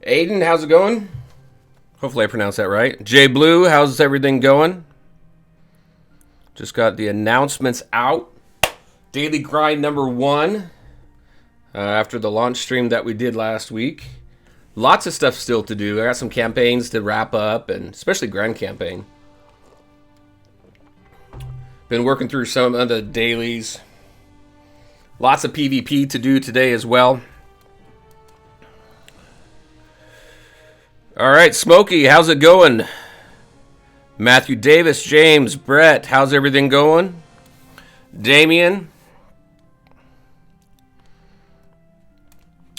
Aiden, how's it going? Hopefully I pronounced that right. Jay Blue, how's everything going? Just got the announcements out. Daily grind number 1 after the launch stream that we did last week. Lots of stuff still to do. I got some campaigns to wrap up, and especially grand campaign. Been working through some of the dailies. Lots of PvP to do today as well. All right, Smokey, how's it going? Matthew Davis, James, Brett, how's everything going? Damien.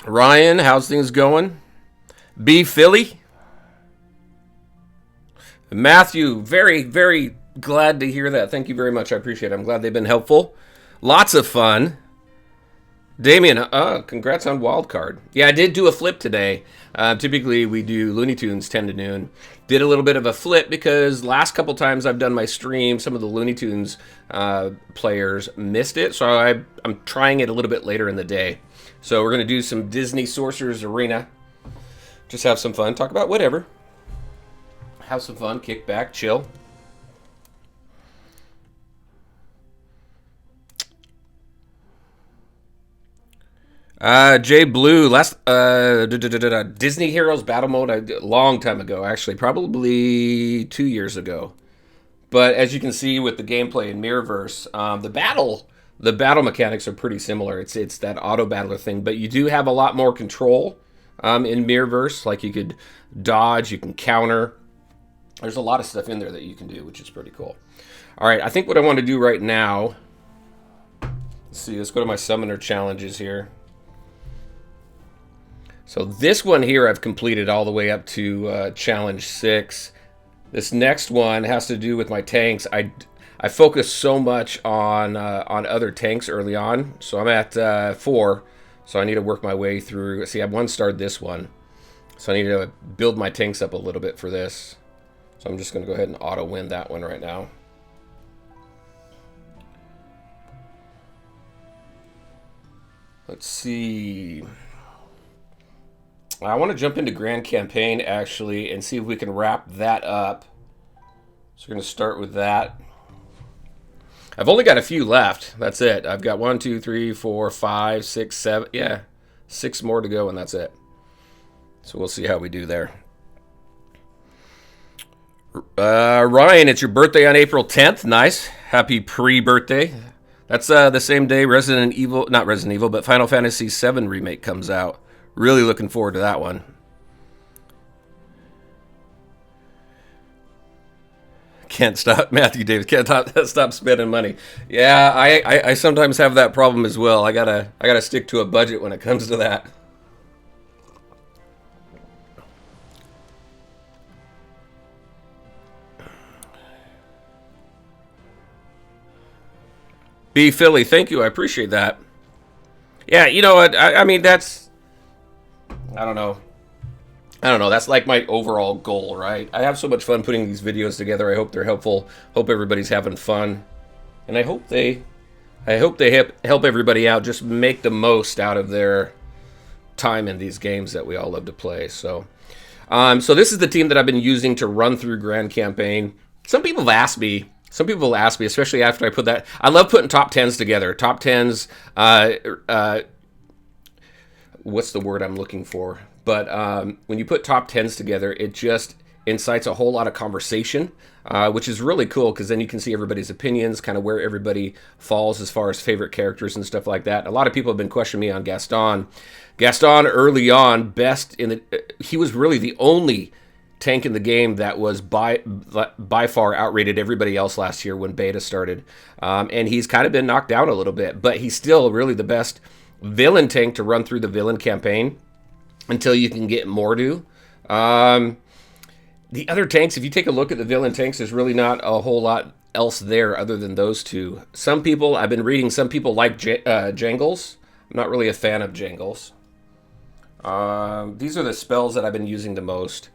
Ryan, how's things going? B. Philly. Matthew, very, very glad to hear that. Thank you very much. I appreciate it. I'm glad they've been helpful. Lots of fun. Damien, congrats on Wildcard. Yeah, I did do a flip today. Typically, we do Looney Tunes 10 to noon. Did a little bit of a flip because last couple times I've done my stream, some of the Looney Tunes players missed it. So I'm trying it a little bit later in the day. So we're going to do some Disney Sorcerer's Arena. Just have some fun. Talk about whatever. Have some fun. Kick back. Chill. Jay Blue, last Disney Heroes Battle Mode, a long time ago, actually, probably 2 years ago. But as you can see with the gameplay in Mirrorverse, the battle mechanics are pretty similar. It's that auto battler thing, but you do have a lot more control in Mirrorverse. Like you could dodge, you can counter. There's a lot of stuff in there that you can do, which is pretty cool. All right, I think what I want to do right now. Let's see. Let's go to my summoner challenges here. So this one here I've completed all the way up to challenge 6. This next one has to do with my tanks. I focused so much on other tanks early on, so I'm at 4. So I need to work my way through. See, I've 1-starred this one, so I need to build my tanks up a little bit for this. So I'm just going to go ahead and auto win that one right now. Let's see. I want to jump into Grand Campaign, actually, and see if we can wrap that up. So we're going to start with that. I've only got a few left. That's it. I've got 1, 2, 3, 4, 5, 6, 7. Yeah, 6 more to go, and that's it. So we'll see how we do there. Ryan, it's your birthday on April 10th. Nice. Happy pre-birthday. That's the same day not Resident Evil, but Final Fantasy VII Remake comes out. Really looking forward to that one. Can't stop, Matthew Davis. Can't stop spending money. Yeah, I sometimes have that problem as well. I gotta stick to a budget when it comes to that. B. Philly, thank you. I appreciate that. Yeah, you know what? I mean, that's... I don't know. That's like my overall goal, right? I have so much fun putting these videos together. I hope they're helpful. Hope everybody's having fun. And I hope they help everybody out. Just make the most out of their time in these games that we all love to play. So this is the team that I've been using to run through Grand Campaign. Some people have asked me, especially after I put that. I love putting top 10s together. Top 10s, what's the word I'm looking for? But when you put top 10s together, it just incites a whole lot of conversation, which is really cool because then you can see everybody's opinions, kind of where everybody falls as far as favorite characters and stuff like that. A lot of people have been questioning me on Gaston. Gaston early on, he was really the only tank in the game that was by far outrated everybody else last year when beta started. And he's kind of been knocked down a little bit, but he's still really the best villain tank to run through the villain campaign until you can get Mordu. The other tanks, if you take a look at the villain tanks, there's really not a whole lot else there other than those two. I've been reading, some people like Jangles. I'm not really a fan of Jangles. These are the spells that I've been using the most.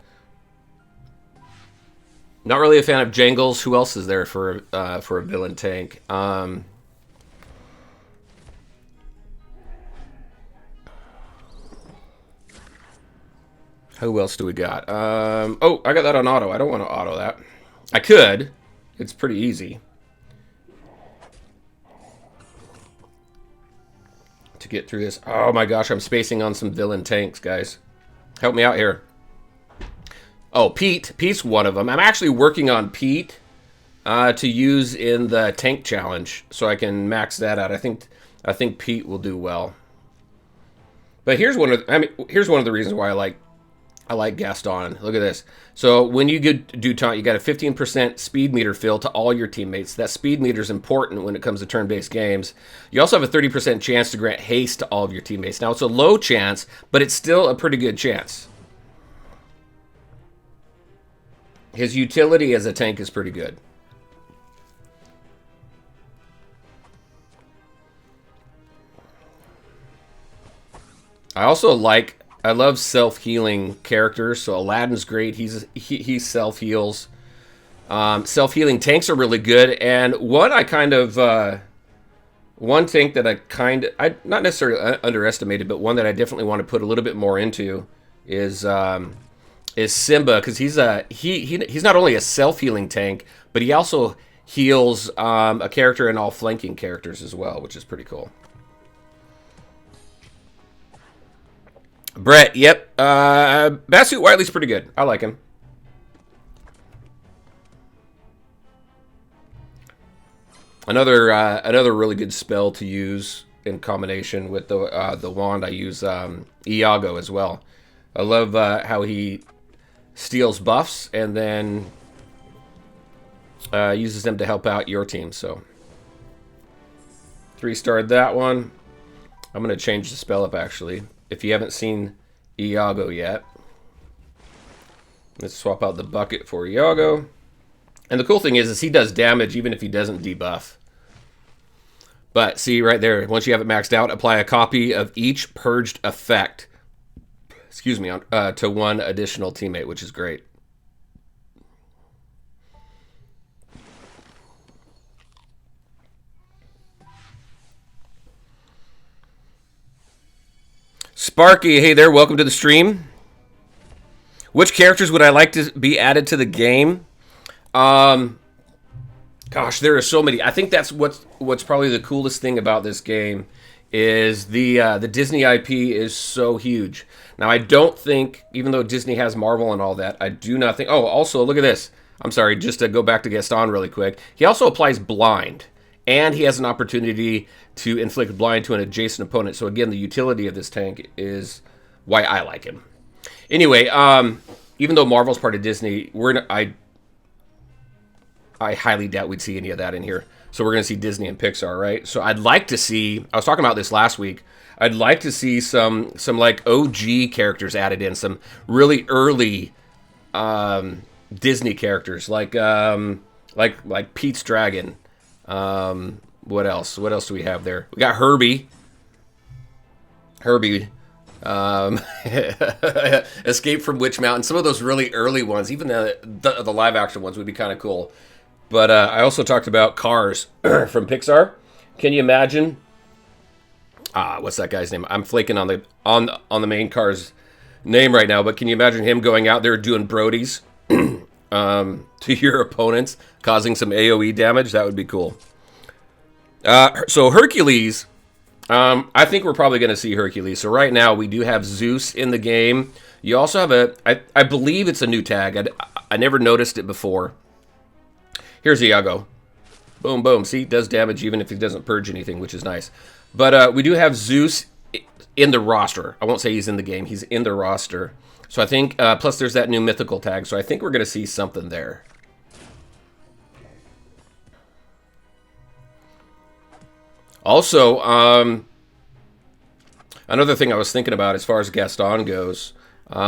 Not really a fan of Jangles. Who else is there for a villain tank? Who else do we got? Oh, I got that on auto. I don't want to auto that. I could. It's pretty easy to get through this. Oh my gosh, I'm spacing on some villain tanks, guys. Help me out here. Oh, Pete. Pete's one of them. I'm actually working on Pete to use in the tank challenge, so I can max that out. I think Pete will do well. But here's one of the reasons why I like Gaston. Look at this. So when you do taunt, you got a 15% speed meter fill to all your teammates. That speed meter is important when it comes to turn-based games. You also have a 30% chance to grant haste to all of your teammates. Now, it's a low chance, but it's still a pretty good chance. His utility as a tank is pretty good. I love self-healing characters. So Aladdin's great. He self-heals. Self-healing tanks are really good. And one tank that I not necessarily underestimated, but one that I definitely want to put a little bit more into is Simba, because he's not only a self-healing tank, but he also heals a character and all flanking characters as well, which is pretty cool. Brett, yep. Bassett Wiley's pretty good. I like him. Another really good spell to use in combination with the wand. I use Iago as well. I love how he steals buffs and then uses them to help out your team. So 3-starred that one. I'm going to change the spell up, actually. If you haven't seen Iago yet, let's swap out the bucket for Iago. And the cool thing is he does damage even if he doesn't debuff. But see right there, once you have it maxed out, apply a copy of each purged effect, to one additional teammate, which is great. Sparky, hey there, welcome to the stream. Which characters would I like to be added to the game? Gosh, there are so many. I think that's what's probably the coolest thing about this game is the Disney IP is so huge. Now, I don't think, even though Disney has Marvel and all that, I do not think... Oh, also, look at this. I'm sorry, just to go back to Gaston really quick. He also applies blind, and he has an opportunity to inflict blind to an adjacent opponent. So again, the utility of this tank is why I like him. Anyway, even though Marvel's part of Disney, I highly doubt we'd see any of that in here. So we're going to see Disney and Pixar, right? So I'd like to see, I was talking about this last week, I'd like to see some like OG characters added in, some really early Disney characters, like Pete's Dragon. What else? What else do we have there? We got Herbie. Escape from Witch Mountain. Some of those really early ones, even the live action ones, would be kind of cool. But I also talked about Cars from Pixar. Can you imagine? What's that guy's name? I'm flaking on the main Cars name right now. But can you imagine him going out there doing Brodies to your opponents, causing some AOE damage? That would be cool. So Hercules, I think we're probably going to see Hercules. So right now we do have Zeus in the game. You also have I believe it's a new tag. I never noticed it before. Here's Iago. Boom, boom. See, it does damage even if he doesn't purge anything, which is nice. But we do have Zeus in the roster. I won't say he's in the game. He's in the roster. So I think, plus there's that new mythical tag. So I think we're going to see something there. Also, another thing I was thinking about as far as Gaston goes,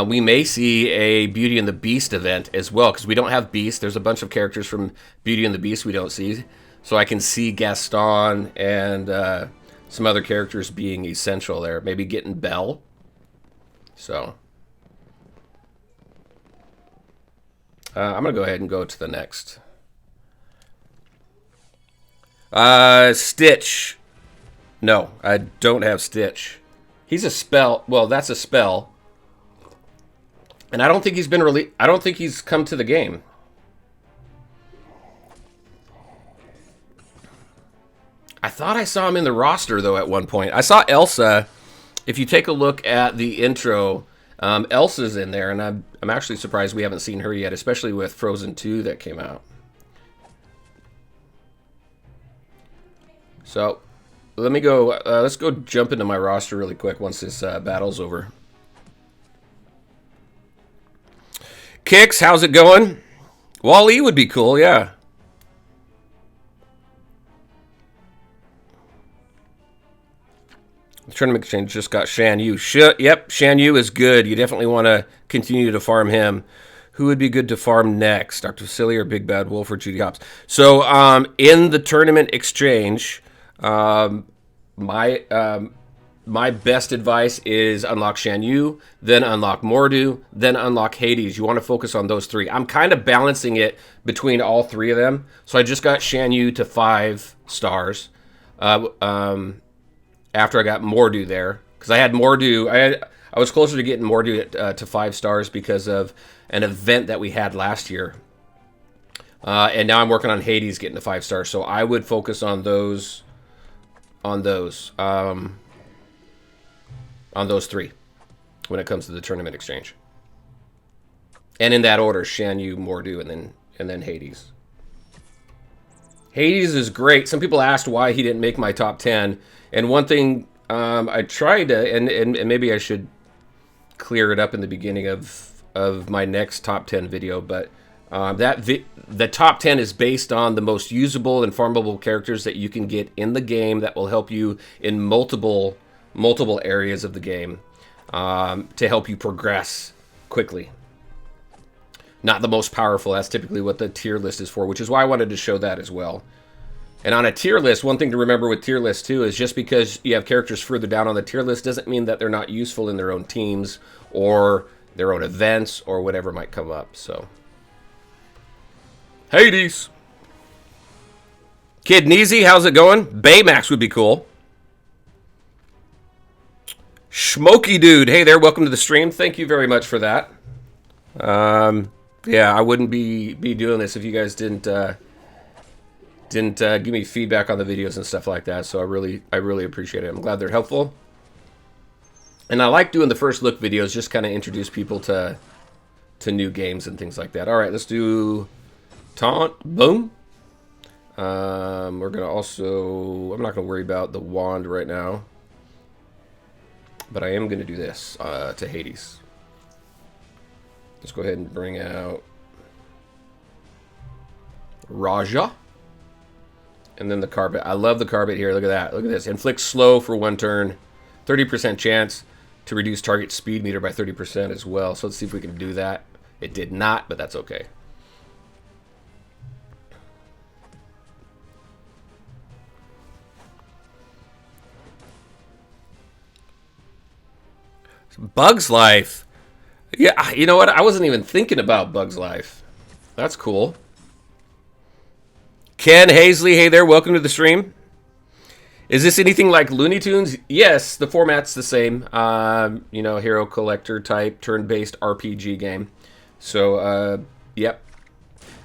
we may see a Beauty and the Beast event as well, because we don't have Beast. There's a bunch of characters from Beauty and the Beast we don't see. So I can see Gaston and some other characters being essential there. Maybe getting Belle. So I'm going to go ahead and go to the next. Stitch. No, I don't have Stitch. He's a spell. Well, that's a spell. And I don't think he's been really. I don't think he's come to the game. I thought I saw him in the roster though at one point. I saw Elsa. If you take a look at the intro, Elsa's in there, and I'm actually surprised we haven't seen her yet, especially with Frozen 2 that came out. So let me go. Let's go jump into my roster really quick once this battle's over. Kicks, how's it going? Wall-E would be cool, yeah. The tournament exchange just got Shan Yu. Yep, Shan Yu is good. You definitely want to continue to farm him. Who would be good to farm next? Dr. Vasily or Big Bad Wolf or Judy Hopps? So in the tournament exchange, my best advice is unlock Shan Yu, then unlock Mordu, then unlock Hades. You want to focus on those three. I'm kind of balancing it between all three of them. So I just got Shan Yu to 5 stars. After I got Mordu there, because I had Mordu, I was closer to getting Mordu to 5 stars because of an event that we had last year, and now I'm working on Hades getting to 5 stars. So I would focus on those, on those three when it comes to the tournament exchange, and in that order: Shan Yu, Mordu, and then Hades. Hades is great. Some people asked why he didn't make my top 10. And one thing I tried to, and maybe I should clear it up in the beginning of my next top 10 video, but the top 10 is based on the most usable and farmable characters that you can get in the game that will help you in multiple areas of the game to help you progress quickly. Not the most powerful. That's typically what the tier list is for, which is why I wanted to show that as well. And on a tier list, one thing to remember with tier lists too is just because you have characters further down on the tier list doesn't mean that they're not useful in their own teams or their own events or whatever might come up. So, Hades, Kid Neezy, how's it going? Baymax would be cool. Schmoky Dude, hey there, welcome to the stream. Thank you very much for that. Yeah, I wouldn't be doing this if you guys didn't give me feedback on the videos and stuff like that. So I really appreciate it. I'm glad they're helpful. And I like doing the first look videos, just kind of introduce people to new games and things like that. All right, let's do Taunt. Boom. We're gonna also, I'm not gonna worry about the wand right now, but I am gonna do this to Hades. Let's go ahead and bring out Raja. And then the carpet. I love the carpet here. Look at that. Look at this. Inflict slow for 1 turn. 30% chance to reduce target speed meter by 30% as well. So let's see if we can do that. It did not, but that's okay. Bug's Life. Yeah, you know what? I wasn't even thinking about Bug's Life. That's cool. Ken Hazley, hey there, welcome to the stream. Is this anything like Looney Tunes? Yes, the format's the same. You know, hero collector type, turn-based RPG game. So, yep.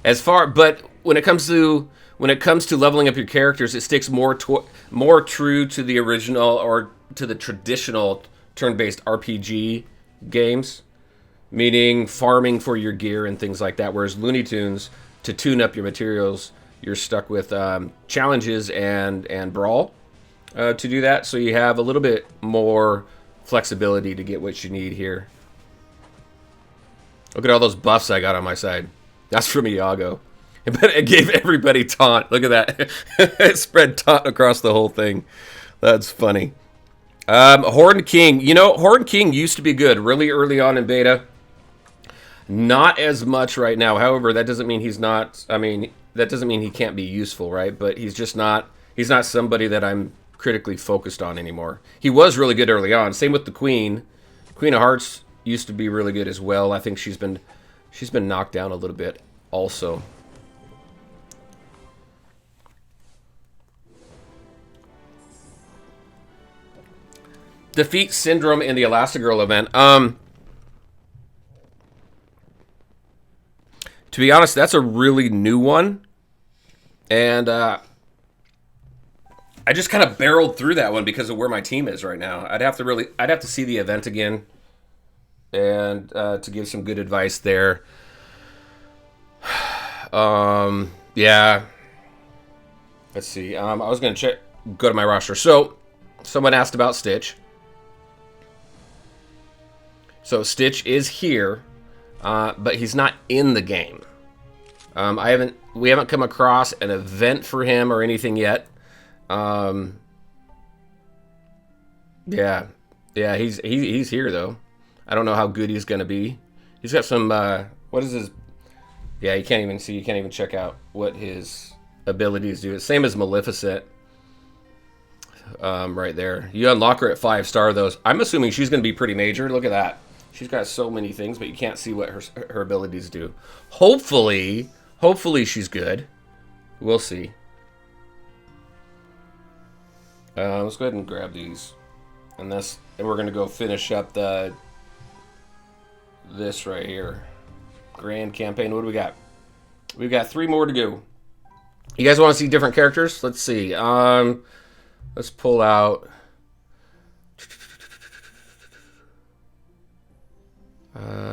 But when it comes to leveling up your characters, it sticks more true to the original or to the traditional turn-based RPG games, meaning farming for your gear and things like that. Whereas Looney Tunes, to tune up your materials, you're stuck with challenges and brawl to do that. So you have a little bit more flexibility to get what you need here. Look at all those buffs I got on my side. That's from Iago. But it gave everybody taunt. Look at that. It spread taunt across the whole thing. That's funny. Horn King. You know, Horn King used to be good really early on in beta. Not as much right now. However, that doesn't mean he's not. I mean, that doesn't mean he can't be useful, right? But he's just not. He's not somebody that I'm critically focused on anymore. He was really good early on. Same with the Queen. Queen of Hearts used to be really good as well. I think she's been knocked down a little bit also. Defeat Syndrome in the Elastigirl event. To be honest, that's a really new one. And I just kind of barreled through that one because of where my team is right now. I'd have to see the event again and to give some good advice there. Yeah. Let's see. I was going to go to my roster. So, someone asked about Stitch. So, Stitch is here, but he's not in the game. We haven't come across an event for him or anything yet. Yeah, he's here though. I don't know how good he's gonna be. He's got some. What is his? Yeah, you can't even see. You can't even check out what his abilities do. It's same as Maleficent. Right there. You unlock her at 5-star though. I'm assuming she's gonna be pretty major. Look at that. She's got so many things, but you can't see what her abilities do. Hopefully she's good. We'll see. Let's go ahead and grab these, and we're gonna go finish up this right here. Grand campaign. What do we got? We've got 3 more to go. You guys want to see different characters? Let's see. Let's pull out.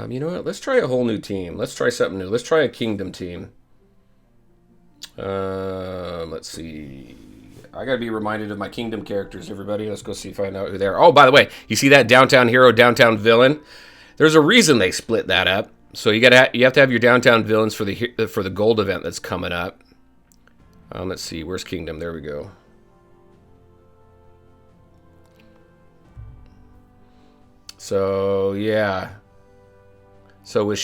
You know what? Let's try a whole new team. Let's try something new. Let's try a kingdom team. Let's see. I gotta be reminded of my kingdom characters, everybody. Let's go find out who they are. Oh, by the way, you see that downtown hero, downtown villain? There's a reason they split that up. So you have to have your downtown villains for the gold event that's coming up. Let's see. Where's kingdom? There we go. So yeah. So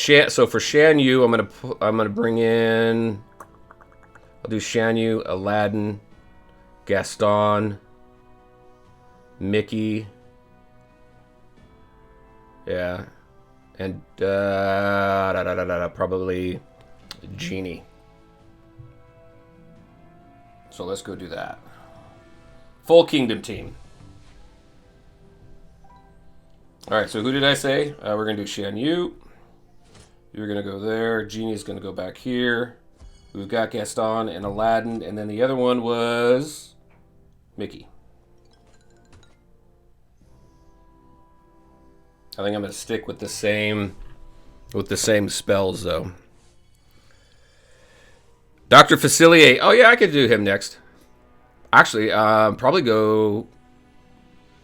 for Shan Yu, I'm gonna bring in. I'll do Shan Yu, Aladdin, Gaston, Mickey, yeah, and probably Genie. So let's go do that. Full kingdom team. All right. So who did I say? We're gonna do Shan Yu. You're gonna go there. Genie's gonna go back here. We've got Gaston and Aladdin, and then the other one was Mickey. I think I'm gonna stick with the same spells though. Dr. Facilier. Oh yeah, I could do him next. Actually, probably go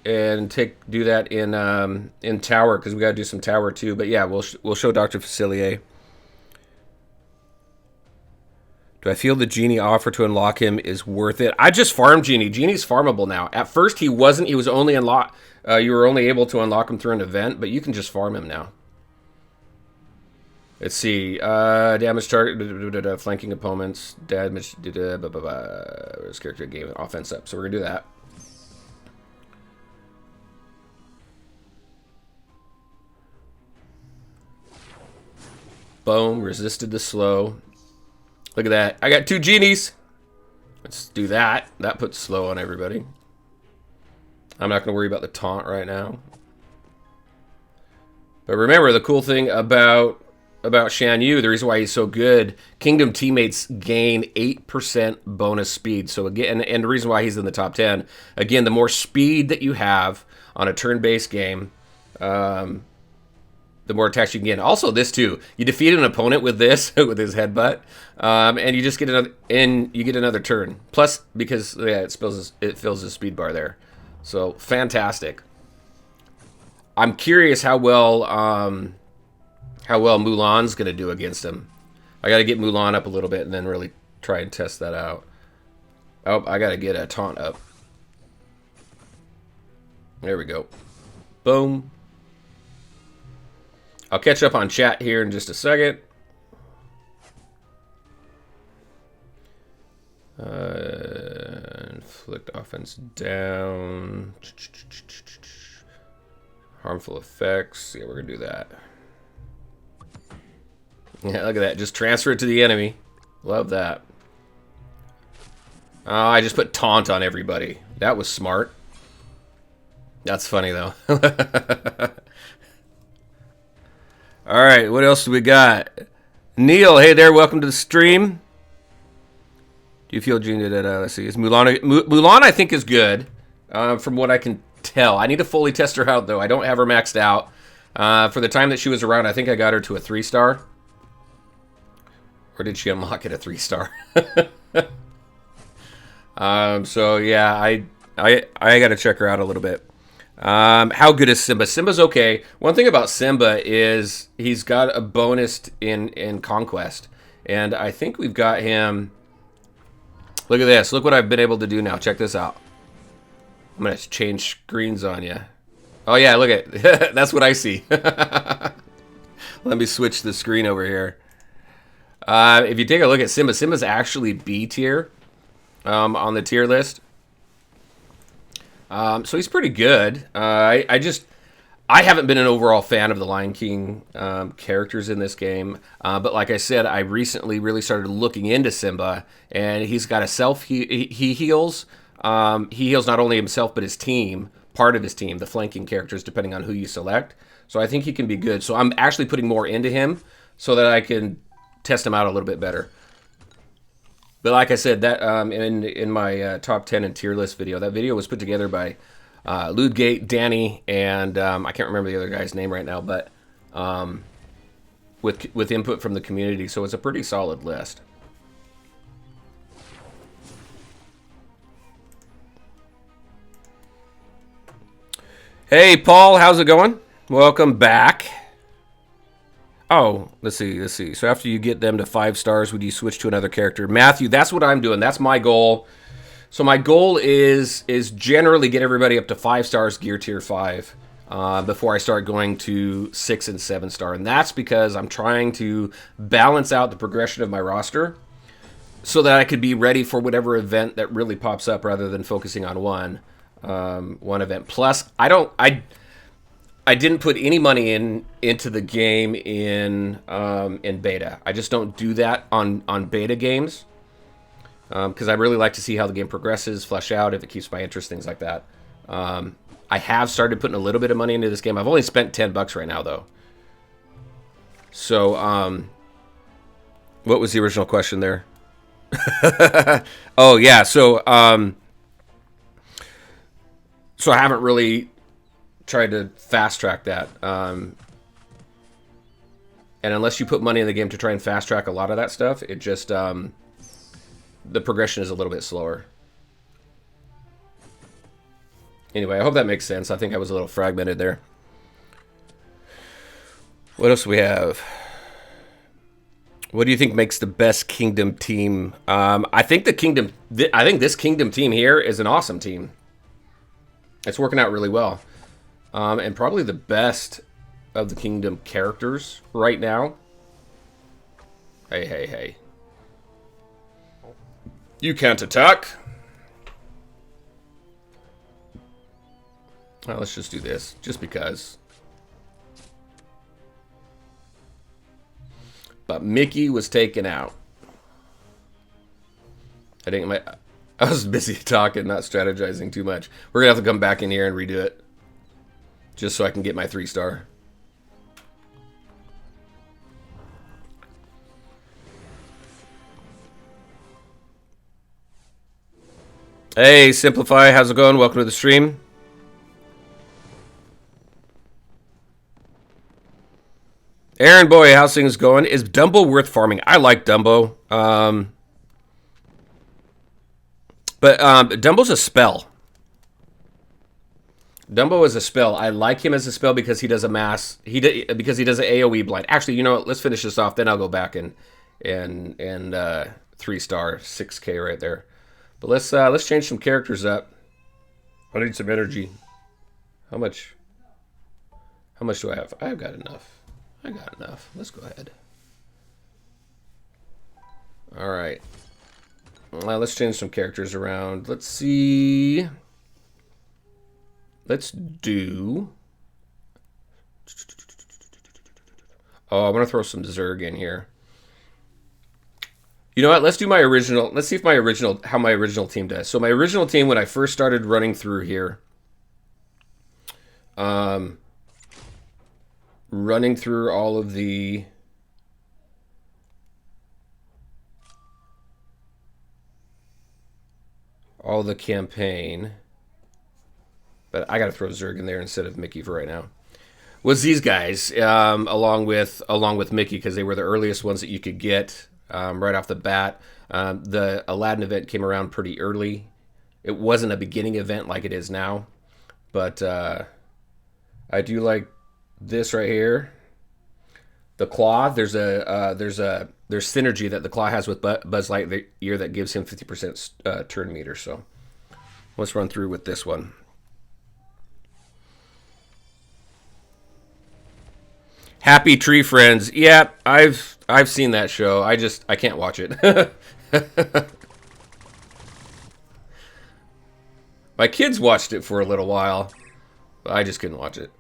and do that in Tower because we gotta do some Tower too. But yeah, we'll show Dr. Facilier. Do I feel the Genie offer to unlock him is worth it? I just farmed Genie. Genie's farmable now. At first he wasn't. He was only unlocked. You were only able to unlock him through an event, but you can just farm him now. Let's see. Damage target, flanking opponents, damage, where's character game, offense up. So we're gonna do that. Boom, resisted the slow. Look at that. I got 2 genies. Let's do that. That puts slow on everybody. I'm not going to worry about the taunt right now. But remember, the cool thing about Shan Yu, the reason why he's so good, Kingdom teammates gain 8% bonus speed. So again, and the reason why he's in the top 10, again, the more speed that you have on a turn-based game, the more attacks you can get. Also, this too, you defeat an opponent with this, with his headbutt, and you just get another turn. Plus, because yeah, it fills his speed bar there, so fantastic. I'm curious how well Mulan's gonna do against him. I got to get Mulan up a little bit and then really try and test that out. Oh, I got to get a taunt up. There we go. Boom. I'll catch up on chat here in just a second. Inflict offense down. Harmful effects. Yeah, we're going to do that. Yeah, look at that. Just transfer it to the enemy. Love that. Oh, I just put taunt on everybody. That was smart. That's funny, though. All right, what else do we got? Neil, hey there, welcome to the stream. Do you feel Gina that, let's see, is Mulan I think is good, from what I can tell. I need to fully test her out, though. I don't have her maxed out. For the time that she was around, I think I got her to a 3-star. Or did she unlock it a 3-star? So yeah, I got to check her out a little bit. How good is Simba? Simba's okay. One thing about Simba is he's got a bonus in Conquest. And I think we've got him... Look at this. Look what I've been able to do now. Check this out. I'm going to change screens on you. Oh, yeah, look at that's what I see. Let me switch the screen over here. If you take a look at Simba, Simba's actually B tier on the tier list. So he's pretty good. I haven't been an overall fan of the Lion King characters in this game, but like I said, I recently really started looking into Simba, and he's got a he heals. He heals not only himself but his team, part of his team, the flanking characters, depending on who you select. So I think he can be good. So I'm actually putting more into him so that I can test him out a little bit better. But like I said, that in my top 10 and tier list video, that video was put together by Ludgate, Danny, and I can't remember the other guy's name right now, but with input from the community, so it's a pretty solid list. Hey, Paul, how's it going? Welcome back. Oh, let's see. So after you get them to 5 stars, would you switch to another character? Matthew, that's what I'm doing. That's my goal. So my goal is generally get everybody up to 5 stars, gear tier 5, before I start going to 6 and 7 star. And that's because I'm trying to balance out the progression of my roster so that I could be ready for whatever event that really pops up rather than focusing on one event. Plus, I didn't put any money into the game in beta. I just don't do that on beta games. Because I really like to see how the game progresses, flesh out, if it keeps my interest, things like that. I have started putting a little bit of money into this game. I've only spent $10 right now, though. So, what was the original question there? Oh, yeah. So I haven't really tried to fast track that. And unless you put money in the game to try and fast track a lot of that stuff, it just... the progression is a little bit slower. Anyway, I hope that makes sense. I think I was a little fragmented there. What else do we have? What do you think makes the best Kingdom team? I think this Kingdom team here is an awesome team. It's working out really well. And probably the best of the Kingdom characters right now. Hey. You can't attack. Well, let's just do this, just because. But Mickey was taken out. I was busy talking, not strategizing too much. We're gonna have to come back in here and redo it, just so I can get my 3-star. Hey, Simplify, how's it going? Welcome to the stream. Aaron Boy, how's things going? Is Dumbo worth farming? I like Dumbo. But Dumbo's a spell. Dumbo is a spell. I like him as a spell because he does a mass. Because he does an AoE blind. Actually, you know what? Let's finish this off. Then I'll go back and 3-star, 6K right there. But let's change some characters up. I need some energy. How much do I have? I've got enough. I got enough. Let's go ahead. All right. Let's change some characters around. Let's see. Let's do... Oh, I'm going to throw some Zerg in here. You know what? Let's do my original. Let's see if how my original team does. So my original team, when I first started running through here, running through all of the all the campaign, but I got to throw Zerg in there instead of Mickey for right now, was these guys, along with Mickey, because they were the earliest ones that you could get right off the bat. The Aladdin event came around pretty early. It wasn't a beginning event like it is now, but I do like this right here. The Claw. There's synergy that the Claw has with Buzz Lightyear that gives him 50% turn meter. So let's run through with this one. Happy Tree Friends. Yeah, I've seen that show. I can't watch it. My kids watched it for a little while, but I just couldn't watch it.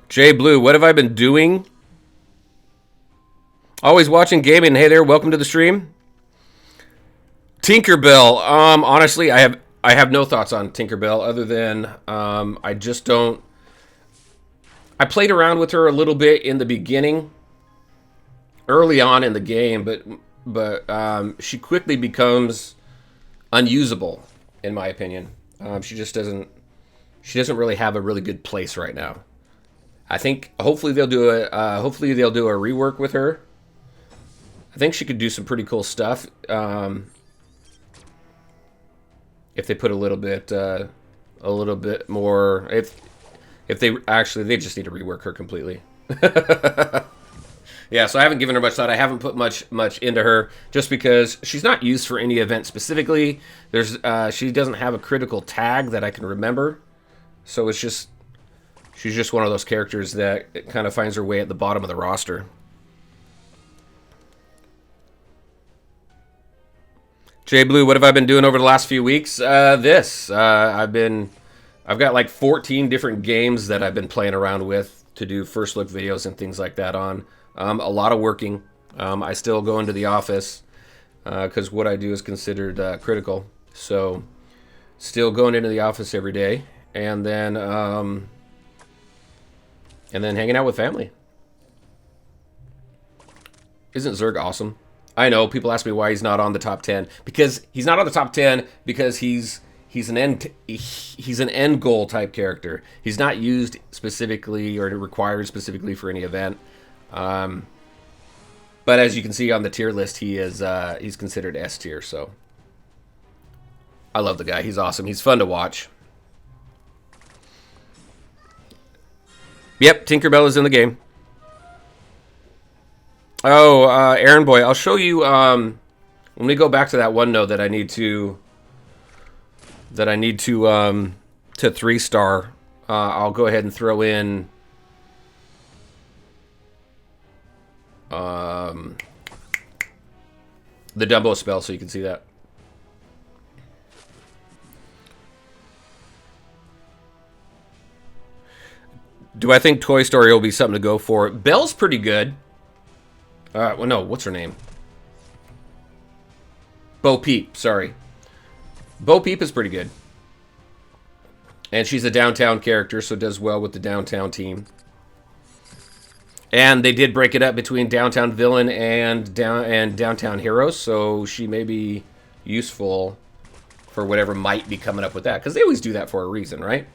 Jay Blue, what have I been doing? Always watching gaming. Hey there, welcome to the stream. Tinkerbell. Honestly, I have no thoughts on Tinkerbell other than I just don't. I played around with her a little bit in the beginning, early on in the game, but she quickly becomes unusable, in my opinion. She doesn't really have a really good place right now. I think hopefully they'll do a rework with her. I think she could do some pretty cool stuff if they put a little bit more. If they just need to rework her completely. Yeah, so I haven't given her much thought. I haven't put much into her just because she's not used for any event specifically. She doesn't have a critical tag that I can remember, so she's just one of those characters that kind of finds her way at the bottom of the roster. Jay Blue, what have I been doing over the last few weeks? I've got like 14 different games that I've been playing around with to do first look videos and things like that on. A lot of working. I still go into the office because what I do is considered critical. So still going into the office every day, and then hanging out with family. Isn't Zerg awesome? I know people ask me why he's not on the top 10. Because he's not on the top 10 because he's an end goal type character. He's not used specifically or required specifically for any event. But as you can see on the tier list, he's considered S tier. So I love the guy. He's awesome. He's fun to watch. Yep, Tinkerbell is in the game. Oh, Aaron Boy, I'll show you when we go back to that one node that I need to 3-star. I'll go ahead and throw in the Dumbo spell so you can see that. Do I think Toy Story will be something to go for? Belle's pretty good. Well, no, what's her name? Bo Peep, sorry. Bo Peep is pretty good. And she's a downtown character, so does well with the downtown team. And they did break it up between downtown villain and downtown heroes, so she may be useful for whatever might be coming up with that. Because they always do that for a reason, right?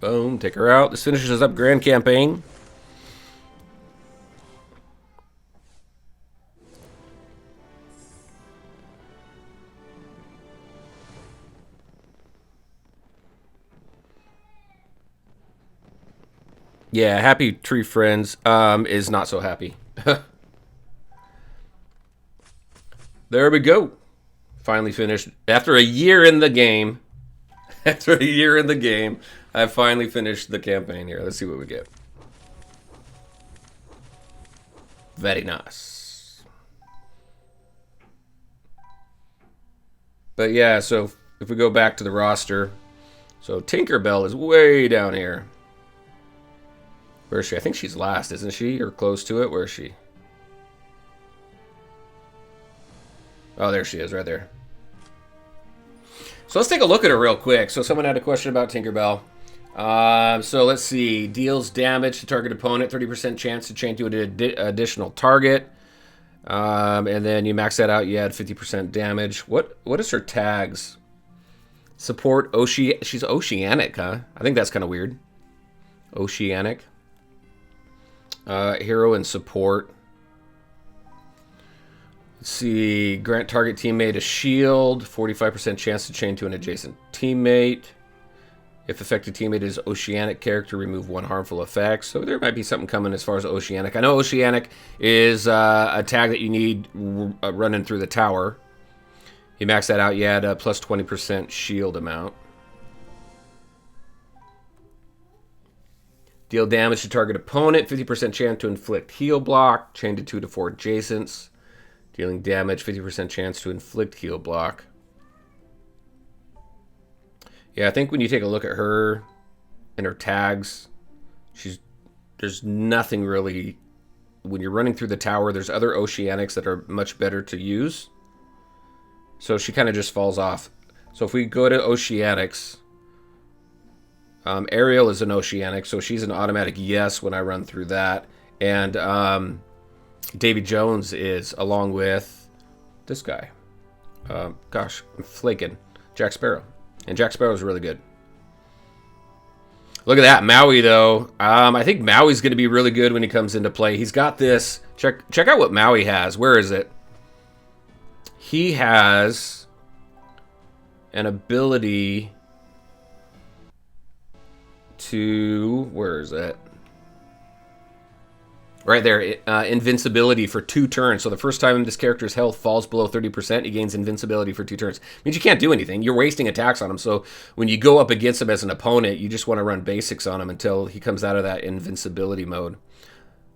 Boom, take her out. This finishes up Grand Campaign. Yeah, Happy Tree Friends is not so happy. There we go. Finally finished. After a year in the game. After a year in the game, I finally finished the campaign here. Let's see what we get. Very nice. But yeah, so if we go back to the roster, so Tinkerbell is way down here. Where is she? I think she's last, isn't she? Or close to it? Where is she? Oh, there she is, right there. So let's take a look at her real quick. So someone had a question about Tinkerbell. So let's see. Deals damage to target opponent, 30% chance to chain to an additional target. And then you max that out, you add 50% damage. What is her tags? Support she's oceanic, huh? I think that's kind of weird. Oceanic. Hero and support. Let's see. Grant target teammate a shield. 45% chance to chain to an adjacent teammate. If affected teammate is oceanic character, remove one harmful effect. So there might be something coming as far as oceanic. I know oceanic is a tag that you need running through the tower. You max that out, you add a plus 20% shield amount. Deal damage to target opponent, 50% chance to inflict heal block, chain to 2 to 4 adjacents. Dealing damage, 50% chance to inflict heal block. Yeah, I think when you take a look at her and her tags, there's nothing really. When you're running through the tower, there's other oceanics that are much better to use. So she kind of just falls off. So if we go to oceanics, Ariel is an oceanic, so she's an automatic yes when I run through that. And Davy Jones is, along with this guy. Gosh, I'm flaking. Jack Sparrow. And Jack Sparrow is really good. Look at that. Maui, though. I think Maui's going to be really good when he comes into play. He's got this. Check out what Maui has. Where is it? He has an ability to... Where is it? Right there. Invincibility for 2 turns. So the first time this character's health falls below 30%, he gains invincibility for 2 turns. Means you can't do anything. You're wasting attacks on him. So when you go up against him as an opponent, you just want to run basics on him until he comes out of that invincibility mode.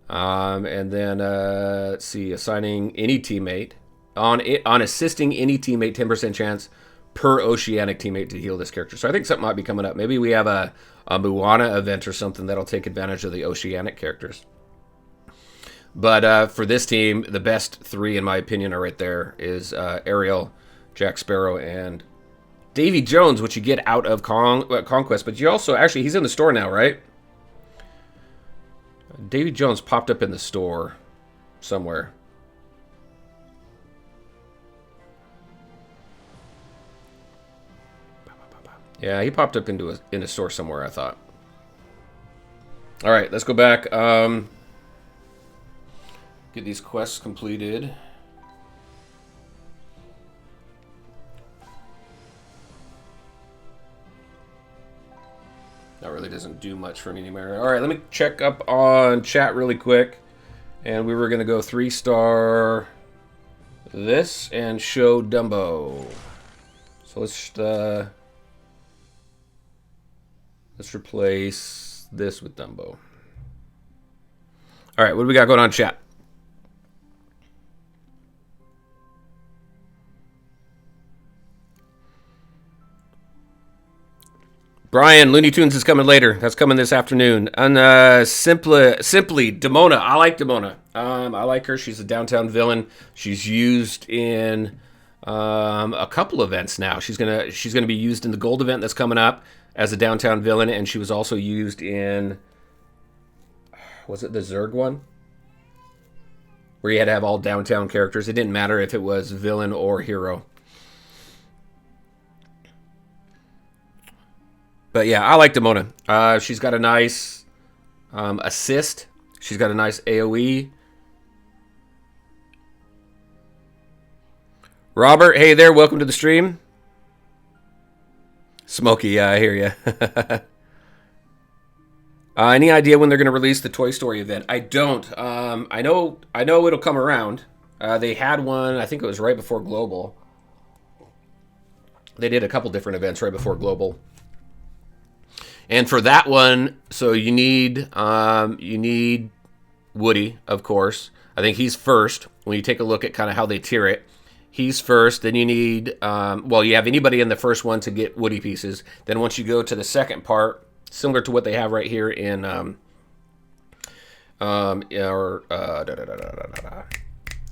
And then, let's see, assigning any teammate. On assisting any teammate, 10% chance per oceanic teammate to heal this character. So I think something might be coming up. Maybe we have a Moana event or something that'll take advantage of the oceanic characters. But for this team, the best 3, in my opinion, are right there. Is Ariel, Jack Sparrow, and Davy Jones, which you get out of Conquest. But you also, actually, he's in the store now, right? Davy Jones popped up in the store somewhere. Yeah, he popped up in a store somewhere, I thought. All right, let's go back. Get these quests completed. That really doesn't do much for me anymore. All right, let me check up on chat really quick. And we were going to go 3-star this and show Dumbo. So let's replace this with Dumbo. All right, what do we got going on, chat? Brian, Looney Tunes is coming later. That's coming this afternoon. And simply Demona. I like Demona. I like her. She's a downtown villain. She's used in a couple events now. She's gonna be used in the gold event that's coming up as a downtown villain, and she was also used in, was it the Zerg one? Where you had to have all downtown characters. It didn't matter if it was villain or hero. But yeah, I like Demona. She's got a nice assist. She's got a nice AoE. Robert, hey there. Welcome to the stream. Smokey, yeah, I hear you. Any idea when they're going to release the Toy Story event? I don't. I know it'll come around. They had one, I think it was right before Global. They did a couple different events right before Global. And for that one, so you need Woody, of course. I think he's first. When you take a look at kind of how they tier it, he's first. Then you need, you have anybody in the first one to get Woody pieces. Then once you go to the second part, similar to what they have right here in how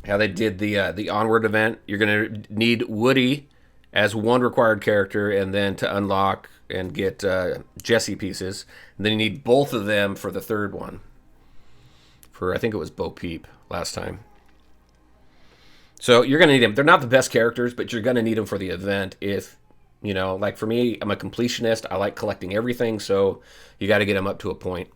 they did the Onward event, you're gonna need Woody, as one required character, and then to unlock and get Jesse pieces. And then you need both of them for the third one. For I think it was Bo Peep last time. So you're going to need them. They're not the best characters, but you're going to need them for the event. If, you know, like for me, I'm a completionist. I like collecting everything, so you got to get them up to a point.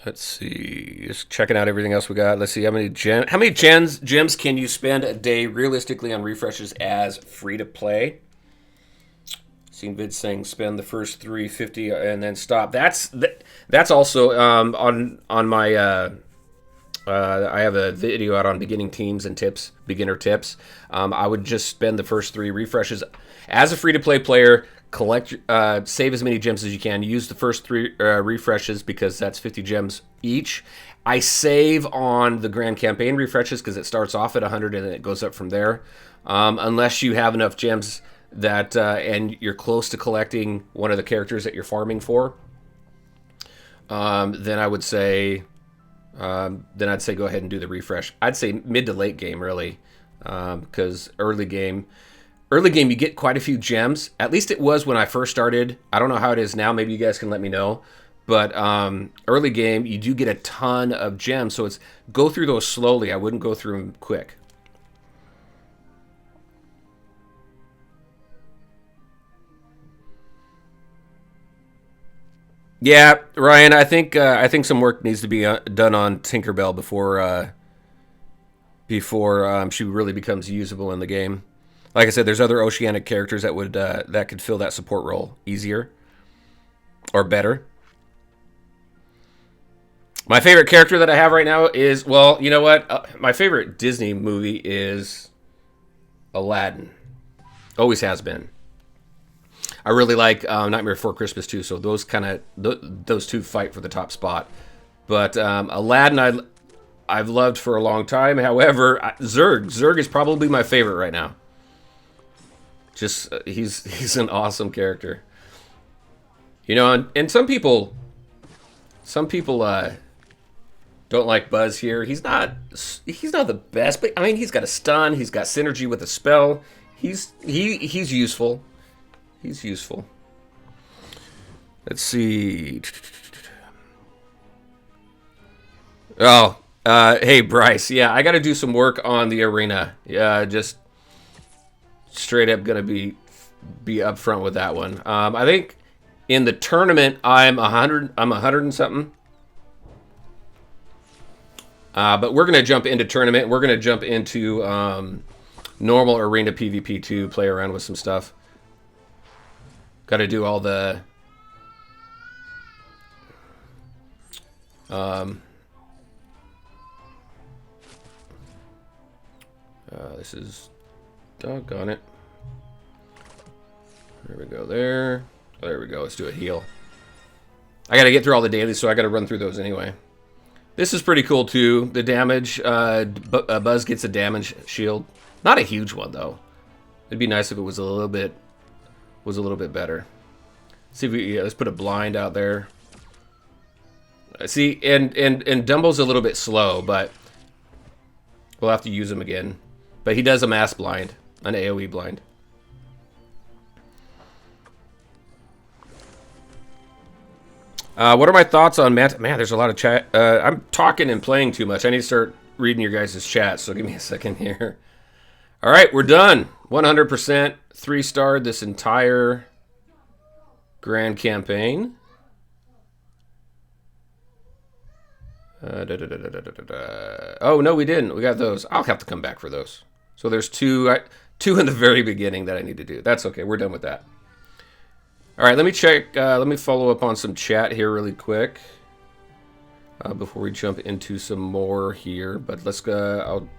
Let's see. Just checking out everything else we got. Let's see how many gems can you spend a day realistically on refreshes as free to play? Seen vids saying spend the first 350 and then stop. That's also on my. I have a video out on beginning teams and tips, beginner tips. I would just spend the first 3 refreshes as a free to play player. Collect, save as many gems as you can. Use the first 3 refreshes because that's 50 gems each. I save on the grand campaign refreshes because it starts off at 100 and it goes up from there. Unless you have enough gems that and you're close to collecting one of the characters that you're farming for, then I would say go ahead and do the refresh. I'd say mid to late game really, because early game you get quite a few gems. At least it was when I first started. I don't know how it is now. Maybe you guys can let me know. But early game you do get a ton of gems, so it's go through those slowly. I wouldn't go through them quick. Yeah, Ryan, I think some work needs to be done on Tinkerbell before she really becomes usable in the game. Like I said, there's other oceanic characters that would that could fill that support role easier or better. My favorite character that I have right now is, well, you know what? My favorite Disney movie is Aladdin. Always has been. I really like Nightmare Before Christmas too, so those those two fight for the top spot. But Aladdin, I've loved for a long time. However, Zurg is probably my favorite right now. Just he's an awesome character. You know, and some people don't like Buzz here. He's not the best, but I mean he's got a stun. He's got synergy with a spell. He's useful. He's useful. Let's see. Oh, hey Bryce. Yeah, I got to do some work on the arena. Yeah, just straight up gonna be upfront with that one. I think in the tournament I'm 100 and something. But we're gonna jump into tournament. We're gonna jump into normal arena PvP too. Play around with some stuff. Got to do all the this is doggone it. There we go. There we go. Let's do a heal. I got to get through all the dailies, so I got to run through those anyway. This is pretty cool too. The damage. Buzz gets a damage shield. Not a huge one though. It'd be nice if it was a little bit better. See if we let's put a blind out there. See, and Dumbo's a little bit slow, but we'll have to use him again. But he does a mass blind, an AoE blind. What are my thoughts on Man, there's a lot of chat. I'm talking and playing too much. I need to start reading your guys' chat, so give me a second here. All right, we're done. 100% 3-starred this entire grand campaign. Oh, no, we didn't. We got those. I'll have to come back for those. So there's two in the very beginning that I need to do. That's okay. We're done with that. All right, let me check. Let me follow up on some chat here really quick before we jump into some more here. But let's go. I'll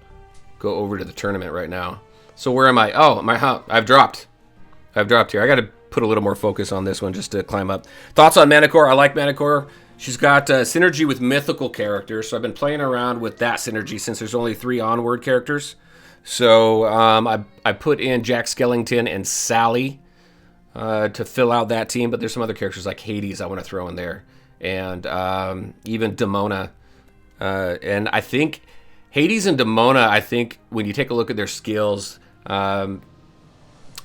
go over to the tournament right now. So where am I? Oh, I've dropped. I've dropped here. I got to put a little more focus on this one just to climb up. Thoughts on Manticore? I like Manticore. She's got synergy with mythical characters, so I've been playing around with that synergy since there's only 3 onward characters. So I put in Jack Skellington and Sally to fill out that team, but there's some other characters like Hades I want to throw in there, and even Demona And I think Hades and Demona, I think when you take a look at their skills, you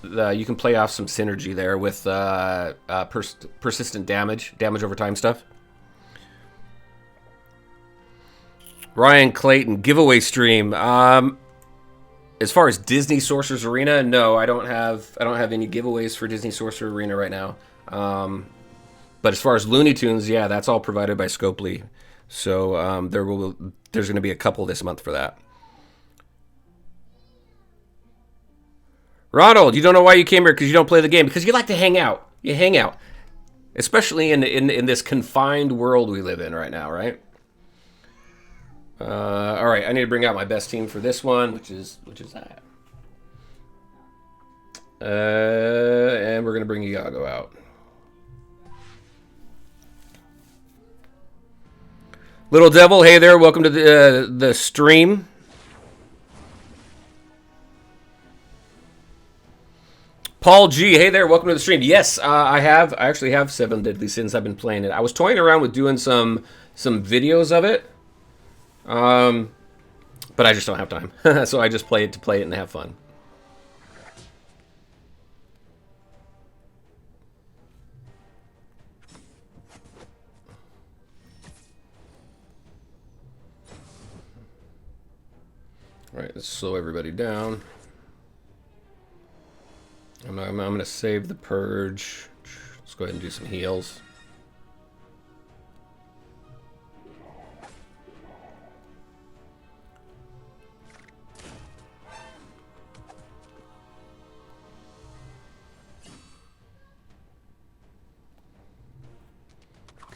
can play off some synergy there with persistent damage over time stuff. Ryan Clayton, giveaway stream. As far as Disney Sorcerer's Arena, no, I don't have any giveaways for Disney Sorcerer Arena right now. But as far as Looney Tunes, yeah, that's all provided by Scopely. So there's going to be a couple this month for that. Ronald, you don't know why you came here because you don't play the game. Because you like to hang out. You hang out. Especially in this confined world we live in right now, right? All right, I need to bring out my best team for this one, which is that. And we're going to bring Iago out. Little Devil, hey there. Welcome to the stream. Paul G, hey there, welcome to the stream. Yes, I actually have 7 Deadly Sins. I've been playing it. I was toying around with doing some videos of it, but I just don't have time. So I just play it to play it and have fun. All right, let's slow everybody down. I'm going to save the purge. Let's go ahead and do some heals.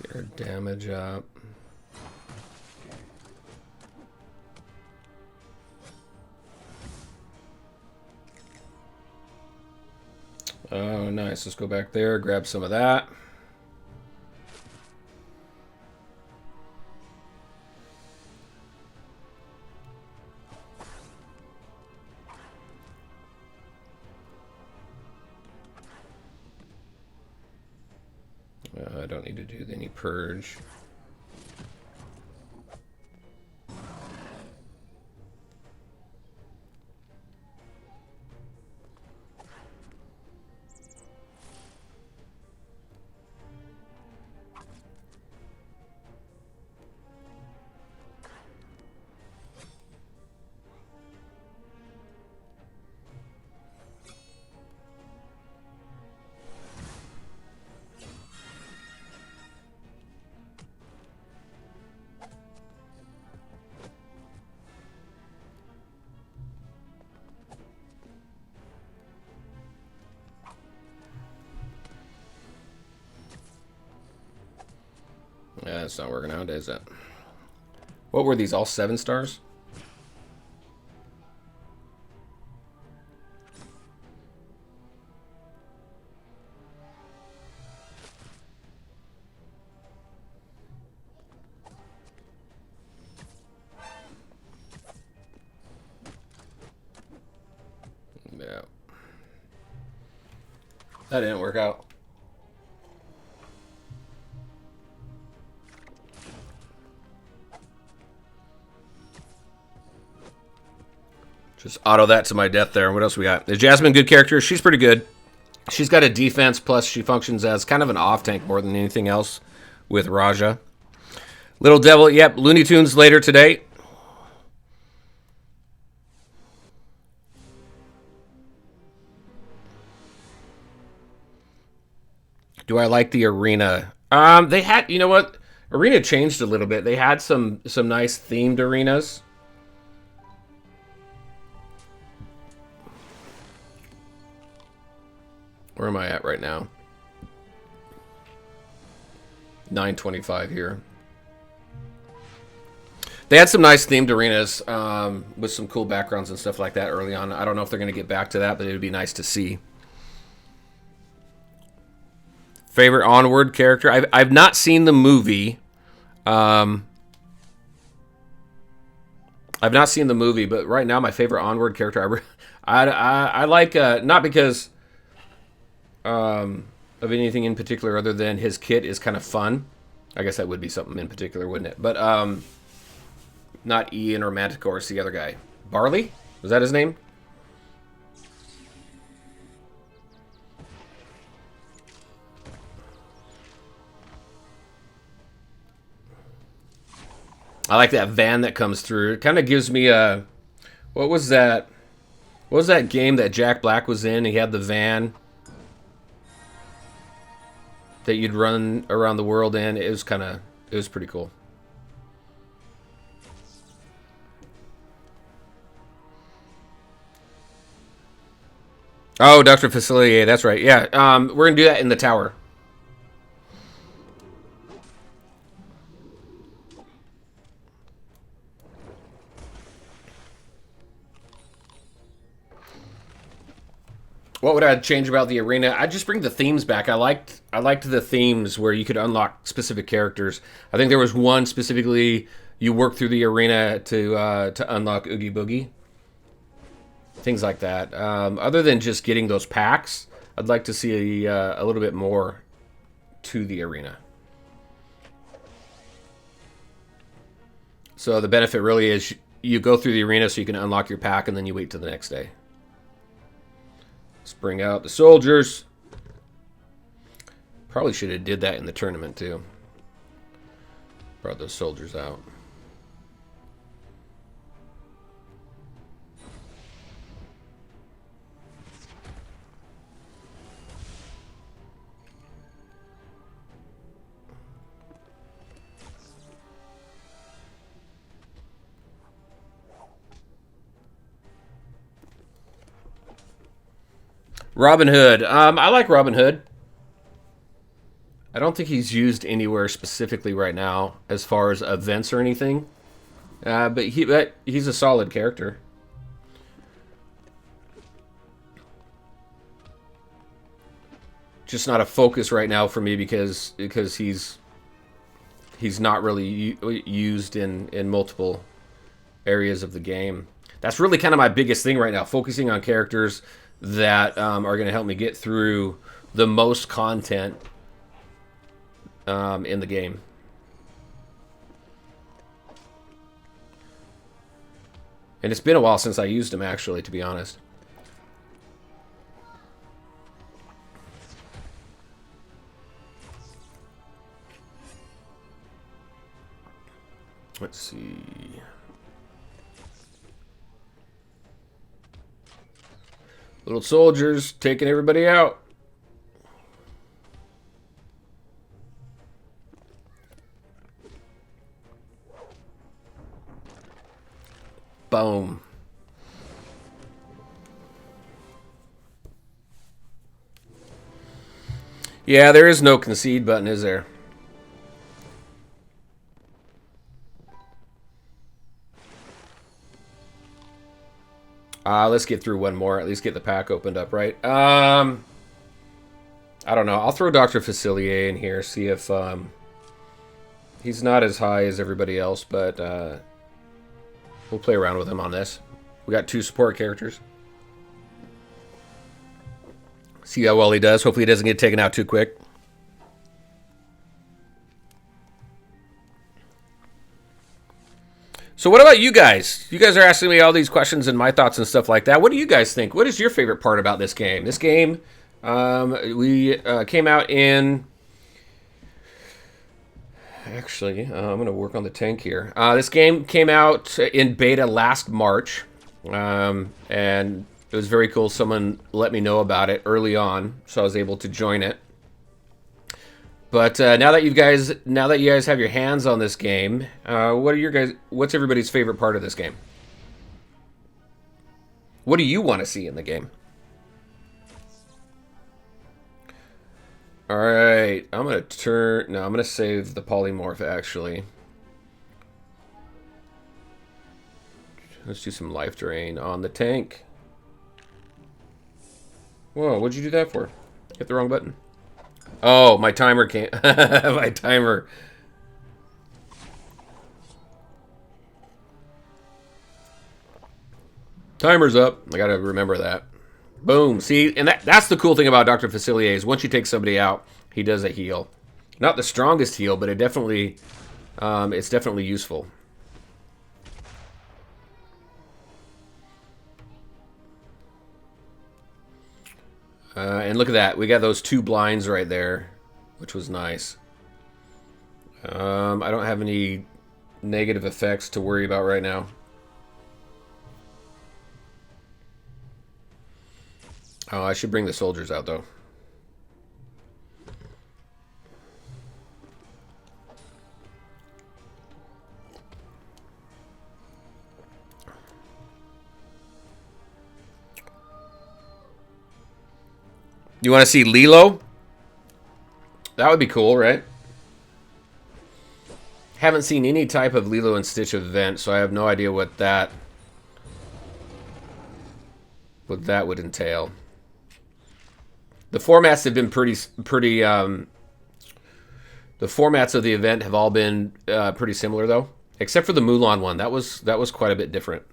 Get our damage up. Oh, nice. Let's go back there, grab some of that. I don't need to do any purge. Yeah, it's not working out, is it? What were these, all 7 stars? Yeah. That didn't work out. Just auto that to my death there. What else we got? Is Jasmine good character? She's pretty good. She's got a defense, plus she functions as kind of an off-tank more than anything else with Raja. Little Devil, yep, Looney Tunes later today. Do I like the arena? They had, you know what? Arena changed a little bit. They had some nice themed arenas. Where am I at right now? 9:25 here. They had some nice themed arenas with some cool backgrounds and stuff like that early on. I don't know if they're going to get back to that, but it would be nice to see. Favorite Onward character? I've not seen the movie. I've not seen the movie, but right now my favorite Onward character, I like, not because of anything in particular other than his kit is kind of fun. I guess that would be something in particular, wouldn't it? But Not Ian or Manticore, it's the other guy. Barley? Was that his name? I like that van that comes through. It kind of gives me a... What was that? What was that game that Jack Black was in? He had the van that you'd run around the world in. It was kind of... It was pretty cool. Oh, Dr. Facilier, that's right. Yeah, we're going to do that in the tower. What would I change about the arena? I'd just bring the themes back. I liked the themes where you could unlock specific characters. I think there was one specifically you work through the arena to unlock Oogie Boogie. Things like that. Other than just getting those packs, I'd like to see a little bit more to the arena. So the benefit really is you go through the arena so you can unlock your pack and then you wait till the next day. Let's bring out the soldiers. Probably should have did that in the tournament too. Brought those soldiers out. Robin Hood. I like Robin Hood. I don't think he's used anywhere specifically right now as far as events or anything. But he's a solid character. Just not a focus right now for me because he's not really used in multiple areas of the game. That's really kind of my biggest thing right now, focusing on characters that are going to help me get through the most content in the game. And it's been a while since I used them, actually, to be honest. Let's see. Little soldiers taking everybody out. Boom. Yeah, there is no concede button, is there? Let's get through one more. At least get the pack opened up, right? I don't know. I'll throw Dr. Facilier in here, see if he's not as high as everybody else, but we'll play around with him on this. We got 2 support characters. See how well he does. Hopefully he doesn't get taken out too quick. So what about you guys? You guys are asking me all these questions and my thoughts and stuff like that. What do you guys think? What is your favorite part about this game? This game, we came out in... Actually, I'm going to work on the tank here. This game came out in beta last March, and it was very cool. Someone let me know about it early on, so I was able to join it. But now that you guys have your hands on this game, what's everybody's favorite part of this game? What do you want to see in the game? All right, I'm gonna save the polymorph actually. Let's do some life drain on the tank. Whoa, what'd you do that for? Hit the wrong button. Oh, my timer can't. My timer. Timer's up. I gotta remember that. Boom. See, and that's the cool thing about Dr. Facilier is once you take somebody out, he does a heal. Not the strongest heal, but it definitely, it's definitely useful. And look at that. We got those 2 blinds right there, which was nice. I don't have any negative effects to worry about right now. Oh, I should bring the soldiers out, though. You want to see Lilo? That would be cool, right? Haven't seen any type of Lilo and Stitch event, so I have no idea what that would entail. The formats have been pretty. The formats of the event have all been pretty similar, though, except for the Mulan one. That was quite a bit different.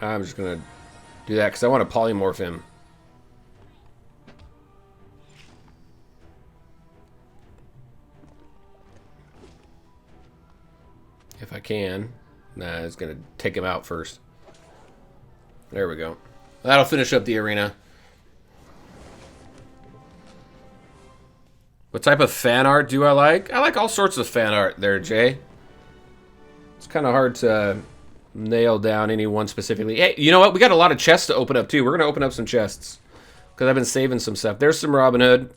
I'm just going to do that because I want to polymorph him. If I can. Nah, it's going to take him out first. There we go. That'll finish up the arena. What type of fan art do I like? I like all sorts of fan art there, Jay. It's kind of hard to nail down any one specifically. Hey, you know what? We got a lot of chests to open up, too. We're going to open up some chests. Because I've been saving some stuff. There's some Robin Hood.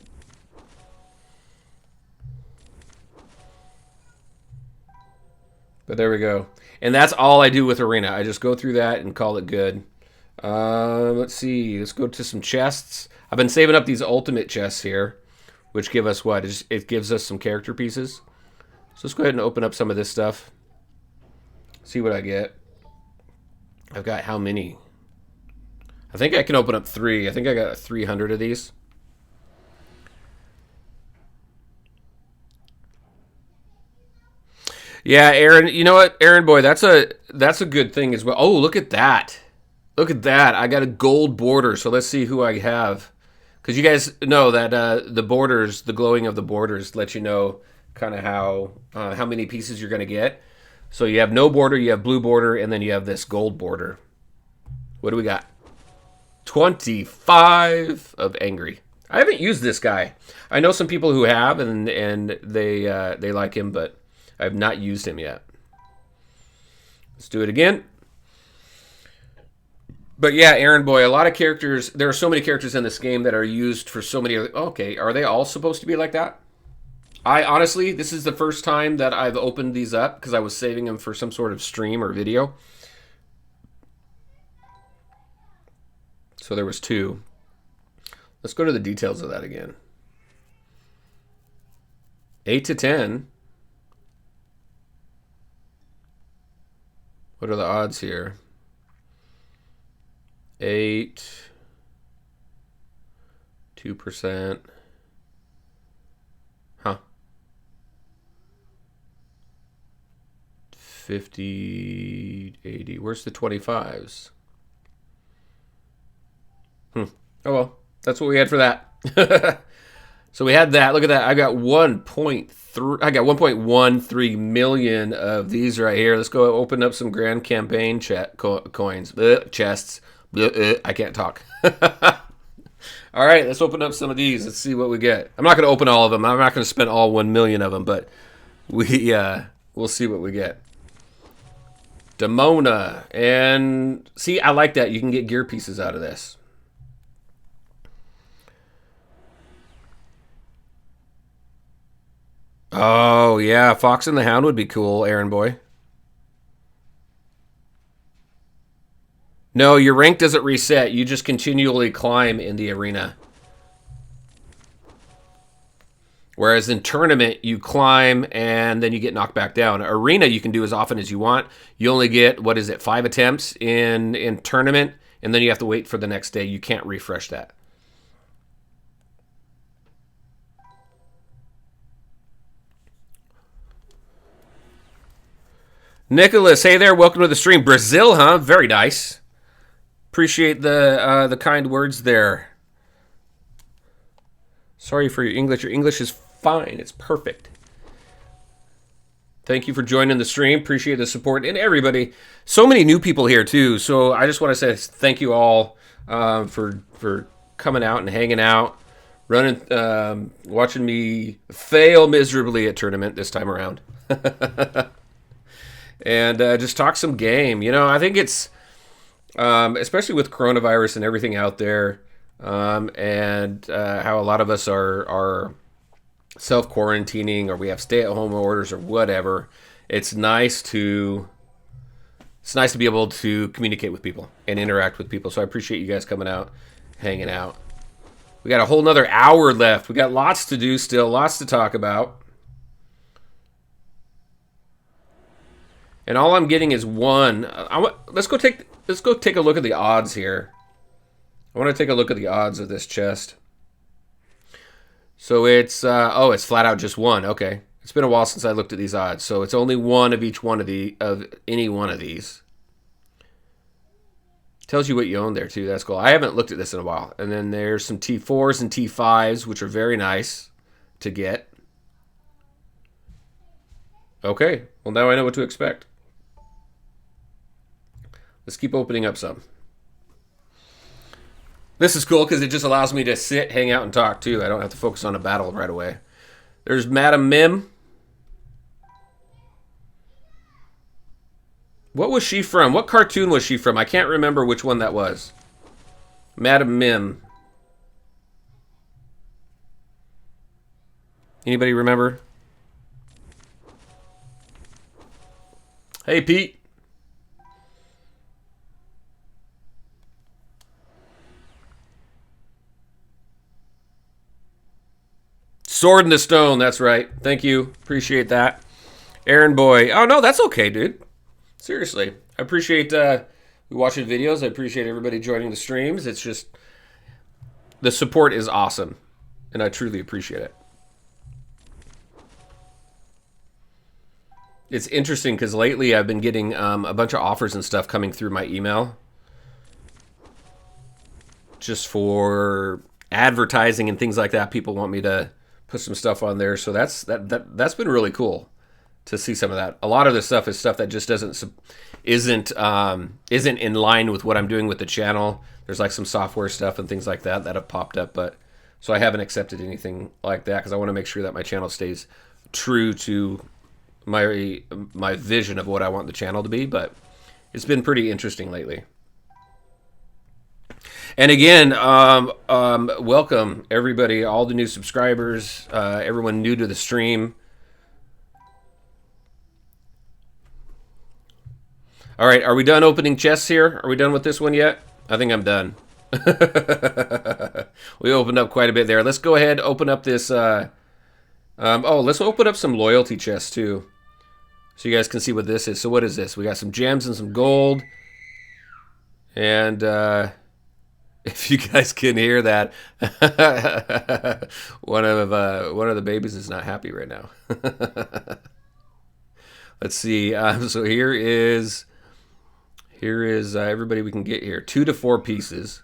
But there we go. And that's all I do with Arena. I just go through that and call it good. Let's see. Let's go to some chests. I've been saving up these ultimate chests here, which give us what? It gives us some character pieces. So let's go ahead and open up some of this stuff. See what I get. I've got how many? I think I can open up 3. I think I got 300 of these. Yeah, Aaron, you know what? Aaron boy, that's a good thing as well. Oh, look at that. Look at that. I got a gold border. So let's see who I have. Because you guys know that the borders, the glowing of the borders let you know kind of how many pieces you're going to get. So you have no border, you have blue border, and then you have this gold border. What do we got? 25 of angry. I haven't used this guy. I know some people who have, and they like him, but I have not used him yet. Let's do it again. But yeah, Aaron boy, a lot of characters. There are so many characters in this game that are used for so many other. Okay, are they all supposed to be like that? I honestly, this is the first time that I've opened these up because I was saving them for some sort of stream or video. So there was 2. Let's go to the details of that again. 8 to 10. What are the odds here? 8, 2%. Huh. 50, 80. Where's the 25s? Oh well, that's what we had for that. So we had that. Look at that. I got 1.3. I got 1.13 million of these right here. Let's go open up some Grand Campaign coins. Chests. I can't talk. All right, let's open up some of these. Let's see what we get. I'm not going to open all of them. I'm not going to spend all 1 million of them, but we'll see what we get. Demona. And see, I like that. You can get gear pieces out of this. Oh, yeah. Fox and the Hound would be cool, Aaron boy. No, your rank doesn't reset. You just continually climb in the arena. Whereas in tournament, you climb and then you get knocked back down. Arena, you can do as often as you want. You only get, 5 attempts in tournament, and then you have to wait for the next day. You can't refresh that. Nicholas, hey there, welcome to the stream. Brazil, huh? Very nice. Appreciate the kind words there. Sorry for your English. Your English is fine. It's perfect. Thank you for joining the stream. Appreciate the support. And everybody, so many new people here too. So I just want to say thank you all for coming out and hanging out, watching me fail miserably at tournament this time around. And just talk some game. You know, I think it's, especially with coronavirus and everything out there, and how a lot of us are self-quarantining, or we have stay-at-home orders or whatever. It's nice to be able to communicate with people and interact with people. So I appreciate you guys coming out, hanging out. We got a whole nother hour left. We got lots to do still, lots to talk about. And all I'm getting is one. Let's go take a look at the odds here. I want to take a look at the odds of this chest. So it's it's flat out just one. Okay, it's been a while since I looked at these odds. So it's only one of each one of any one of these. Tells you what you own there too. That's cool. I haven't looked at this in a while. And then there's some T4s and T5s, which are very nice to get. Okay, well now I know what to expect. Let's keep opening up some. This is cool because it just allows me to sit, hang out, and talk too. I don't have to focus on a battle right away. There's Madam Mim. What was she from? What cartoon was she from? I can't remember which one that was. Madam Mim. Anybody remember? Hey, Pete. Sword in the Stone, that's right. Thank you. Appreciate that. Aaron Boy. Oh, no, that's okay, dude. Seriously. I appreciate watching videos. I appreciate everybody joining the streams. It's just, the support is awesome, and I truly appreciate it. It's interesting because lately I've been getting a bunch of offers and stuff coming through my email just for advertising and things like that. People want me to put some stuff on there, so that's been really cool to see some of that. A lot of this stuff is stuff that just isn't in line with what I'm doing with the channel. There's like some software stuff and things like that have popped up, but so I haven't accepted anything like that because I want to make sure that my channel stays true to my vision of what I want the channel to be. But it's been pretty interesting lately. And again, welcome everybody, all the new subscribers, everyone new to the stream. All right, are we done opening chests here? Are we done with this one yet? I think I'm done. We opened up quite a bit there. Let's go ahead, open up this. Let's open up some loyalty chests too, so you guys can see what this is. So what is this? We got some gems and some gold, and if you guys can hear that, one of the babies is not happy right now. Let's see. So here is everybody we can get here. 2 to 4 pieces.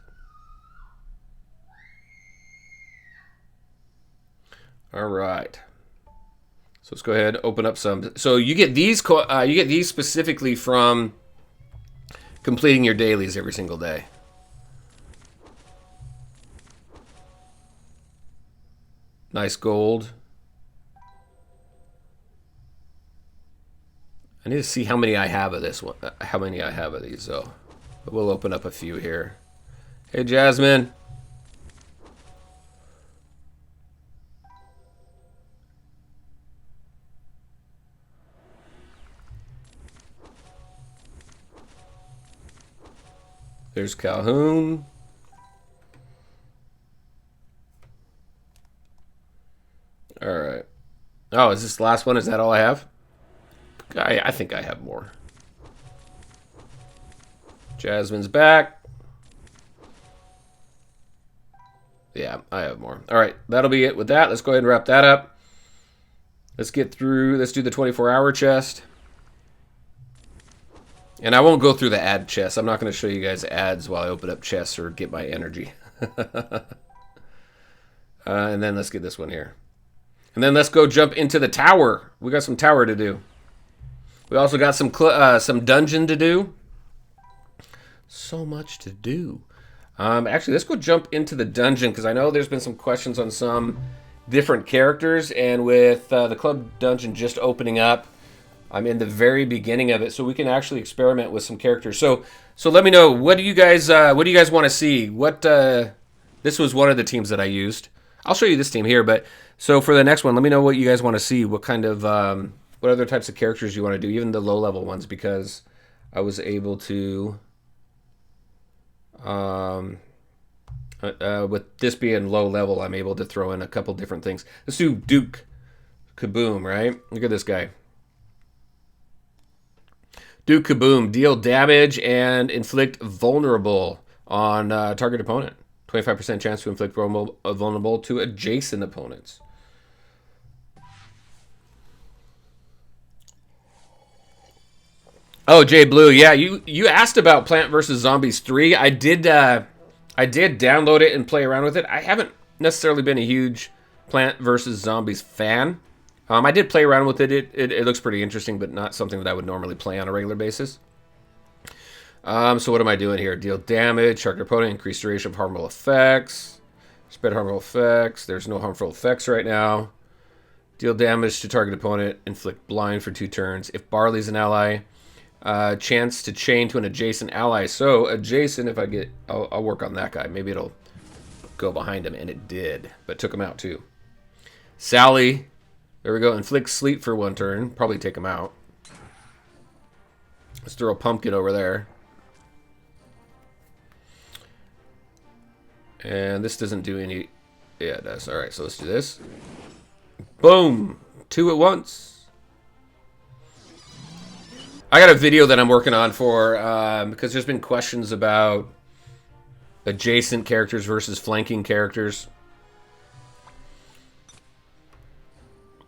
All right. So let's go ahead and open up some. So you get these specifically from completing your dailies every single day. Nice gold. I need to see how many I have of this one. How many I have of these, though. But we'll open up a few here. Hey, Jasmine. There's Calhoun. All right. Oh, is this the last one? Is that all I have? I think I have more. Jasmine's back. Yeah, I have more. All right, that'll be it with that. Let's go ahead and wrap that up. Let's get through. Let's do the 24-hour chest. And I won't go through the ad chest. I'm not going to show you guys ads while I open up chests or get my energy. And then let's get this one here. And then let's go jump into the tower. We got some tower to do. We also got some dungeon to do. So much to do. Actually, let's go jump into the dungeon because I know there's been some questions on some different characters, and with the club dungeon just opening up, I'm in the very beginning of it, so we can actually experiment with some characters. So let me know, what do you guys want to see? This was one of the teams that I used. I'll show you this team here, but so for the next one, let me know what you guys want to see. What kind of what other types of characters you want to do, even the low level ones, because I was able to. With this being low level, I'm able to throw in a couple different things. Let's do Duke Kaboom, right? Look at this guy. Duke Kaboom. Deal damage and inflict vulnerable on target opponent. 25% chance to inflict vulnerable to adjacent opponents. Oh, Jay Blue, yeah, you asked about Plant vs. Zombies 3. I did download it and play around with it. I haven't necessarily been a huge Plant vs. Zombies fan. I did play around with it. It looks pretty interesting, but not something that I would normally play on a regular basis. So what am I doing here? Deal damage, target opponent, increase duration of harmful effects, spread harmful effects. There's no harmful effects right now. Deal damage to target opponent, inflict blind for 2 turns. If Barley's an ally, chance to chain to an adjacent ally. So adjacent, if I get, I'll work on that guy. Maybe it'll go behind him, and it did, but took him out too. Sally, there we go. Inflict sleep for 1 turn. Probably take him out. Let's throw a pumpkin over there. And this doesn't do any... Yeah, it does. Alright, so let's do this. Boom! 2 at once. I got a video that I'm working on for... because there's been questions about adjacent characters versus flanking characters.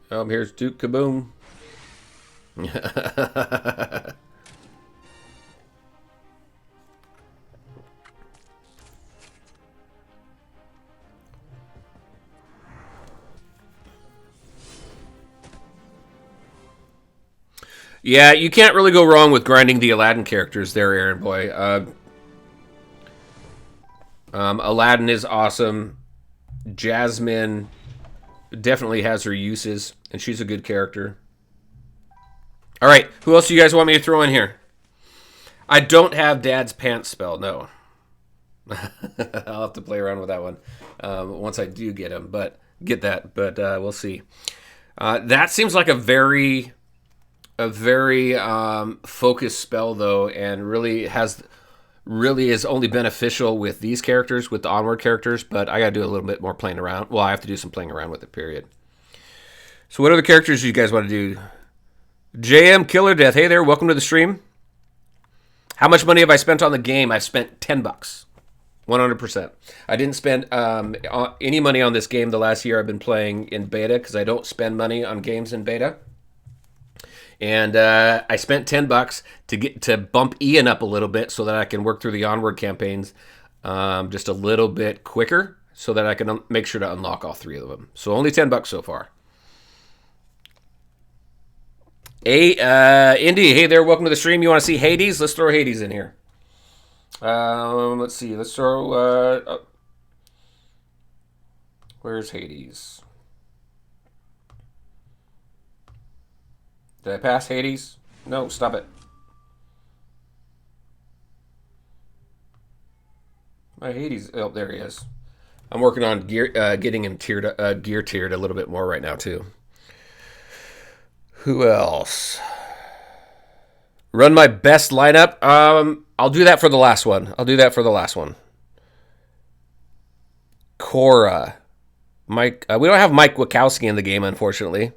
Here's Duke Kaboom. Yeah, you can't really go wrong with grinding the Aladdin characters there, Aaron Boy. Aladdin is awesome. Jasmine definitely has her uses, and she's a good character. All right, who else do you guys want me to throw in here? I don't have Dad's Pants spell, no. I'll have to play around with that one once I do get him, but we'll see. That seems like a very focused spell, though, and really is only beneficial with these characters, with the onward characters, but I gotta do a little bit more playing around. Well, I have to do some playing around with it, period. So what other characters do you guys want to do? JM Killer Death, hey there, welcome to the stream. How much money have I spent on the game? I've spent $10. 100%. I didn't spend any money on this game the last year I've been playing in beta, because I don't spend money on games in beta. And I spent $10 to bump Ian up a little bit so that I can work through the onward campaigns just a little bit quicker, so that I can make sure to unlock all 3 of them. So only $10 so far. Hey, Indy, hey there, welcome to the stream. You want to see Hades? Let's throw Hades in here. Let's see. Let's throw... where's Hades? Did I pass Hades? No, stop it. My Hades... Oh, there he is. I'm working on getting him gear tiered a little bit more right now, too. Who else? Run my best lineup. I'll do that for the last one. Cora. Mike. We don't have Mike Wachowski in the game, unfortunately.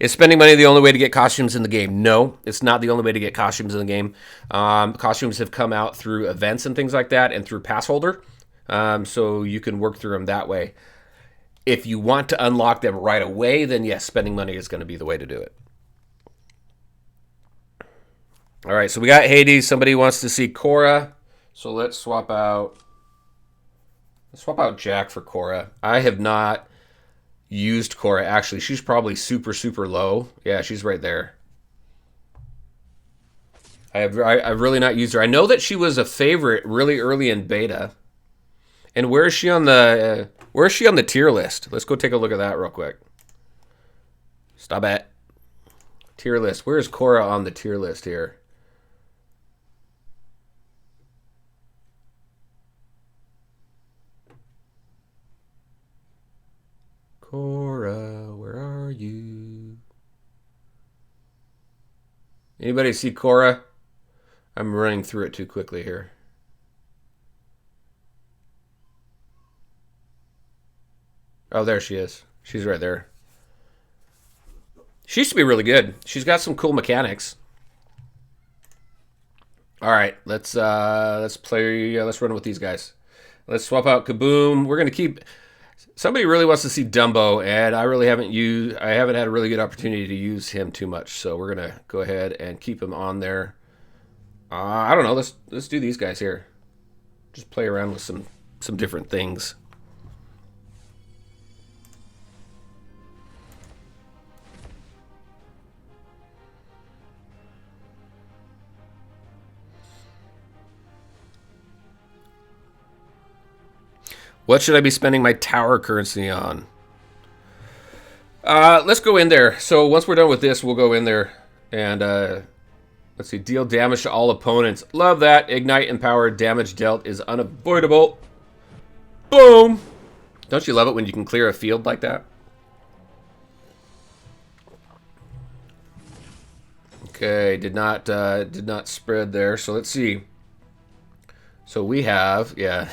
Is spending money the only way to get costumes in the game? No, it's not the only way to get costumes in the game. Costumes have come out through events and things like that, and through pass holder. so you can work through them that way. If you want to unlock them right away, then yes, spending money is going to be the way to do it. All right, so we got Hades. Somebody wants to see Korra, so let's swap out. Let's swap out Jack for Korra. I have not used Korra. Actually, she's probably super, super low. Yeah, she's right there. I've really not used her. I know that she was a favorite really early in beta. And where is she on the tier list? Let's go take a look at that real quick. Stop it. Tier list. Where is Korra on the tier list here? Korra, where are you? Anybody see Korra? I'm running through it too quickly here. Oh, there she is. She's right there. She used to be really good. She's got some cool mechanics. All right, let's play. Let's run with these guys. Let's swap out Kaboom. We're gonna keep. Somebody really wants to see Dumbo, and I haven't had a really good opportunity to use him too much, so we're gonna go ahead and keep him on there. I don't know. Let's do these guys here. Just play around with some different things. What should I be spending my tower currency on? Let's go in there. So once we're done with this, we'll go in there and let's see. Deal damage to all opponents. Love that. Ignite and power damage dealt is unavoidable. Boom. Don't you love it when you can clear a field like that? Okay, did not spread there. So let's see. So we have, yeah.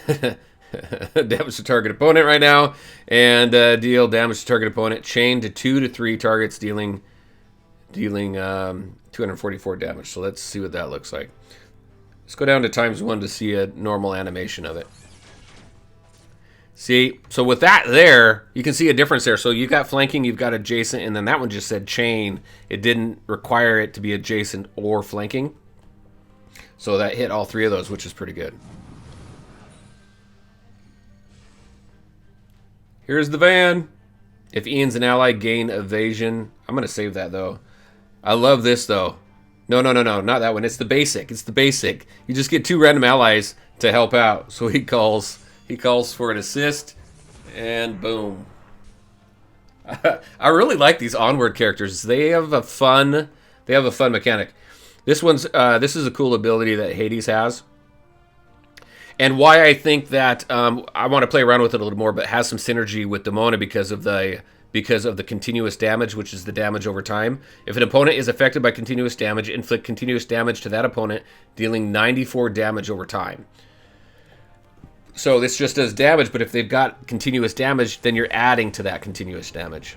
Damage to target opponent right now, and deal damage to target opponent. Chain to 2 to 3 targets, dealing 244 damage. So let's see what that looks like. Let's go down to ×1 to see a normal animation of it. See, so with that there, you can see a difference there. So you've got flanking, you've got adjacent, and then that one just said chain. It didn't require it to be adjacent or flanking. So that hit all 3 of those, which is pretty good. Here's the van. If Ian's an ally, gain evasion. I'm going to save that, though. I love this, though. No, not that one. It's the basic. It's the basic. You just get 2 random allies to help out. So he calls for an assist, and boom. I really like these onward characters. They have a fun mechanic. This is a cool ability that Hades has. And why I think that I want to play around with it a little more, but has some synergy with Demona because of the continuous damage, which is the damage over time. If an opponent is affected by continuous damage, inflict continuous damage to that opponent, dealing 94 damage over time. So this just does damage, but if they've got continuous damage, then you're adding to that continuous damage.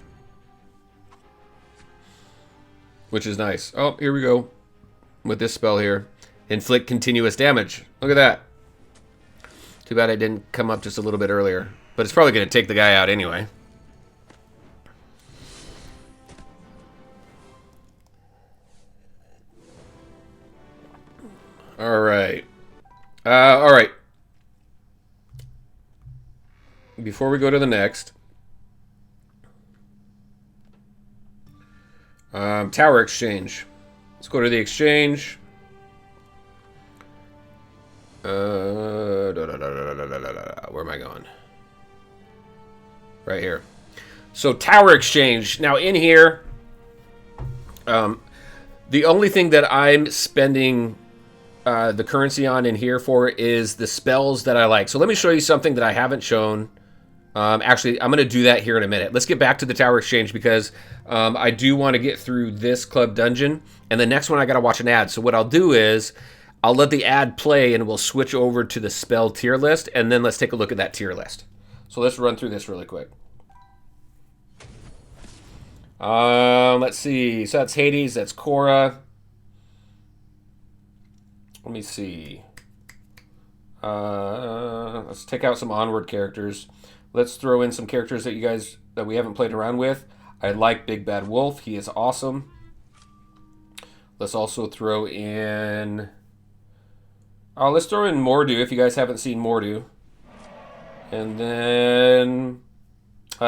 Which is nice. Oh, here we go. With this spell here. Inflict continuous damage. Look at that. Too bad I didn't come up just a little bit earlier. But it's probably going to take the guy out anyway. Alright. Alright. Before we go to the next. Tower exchange. Let's go to the exchange. Where am I going? Right here. So tower exchange. Now in here, the only thing that I'm spending the currency on in here for is the spells that I like. So let me show you something that I haven't shown. Actually, I'm going to do that here in a minute. Let's get back to the tower exchange because I do want to get through this club dungeon. And the next one I got to watch an ad. So what I'll do is I'll let the ad play and we'll switch over to the spell tier list. And then let's take a look at that tier list. So let's run through this really quick. Let's see. So that's Hades. That's Korra. Let me see. Let's take out some Onward characters. Let's throw in some characters that we haven't played around with. I like Big Bad Wolf. He is awesome. Let's also throw in... let's throw in Mordu if you guys haven't seen Mordu. And then...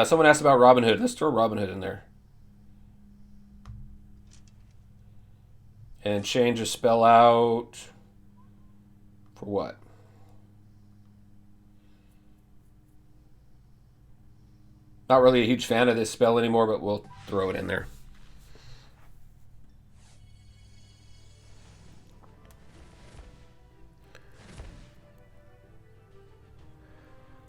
someone asked about Robin Hood. Let's throw Robin Hood in there. And change a spell out... For what? Not really a huge fan of this spell anymore, but we'll throw it in there.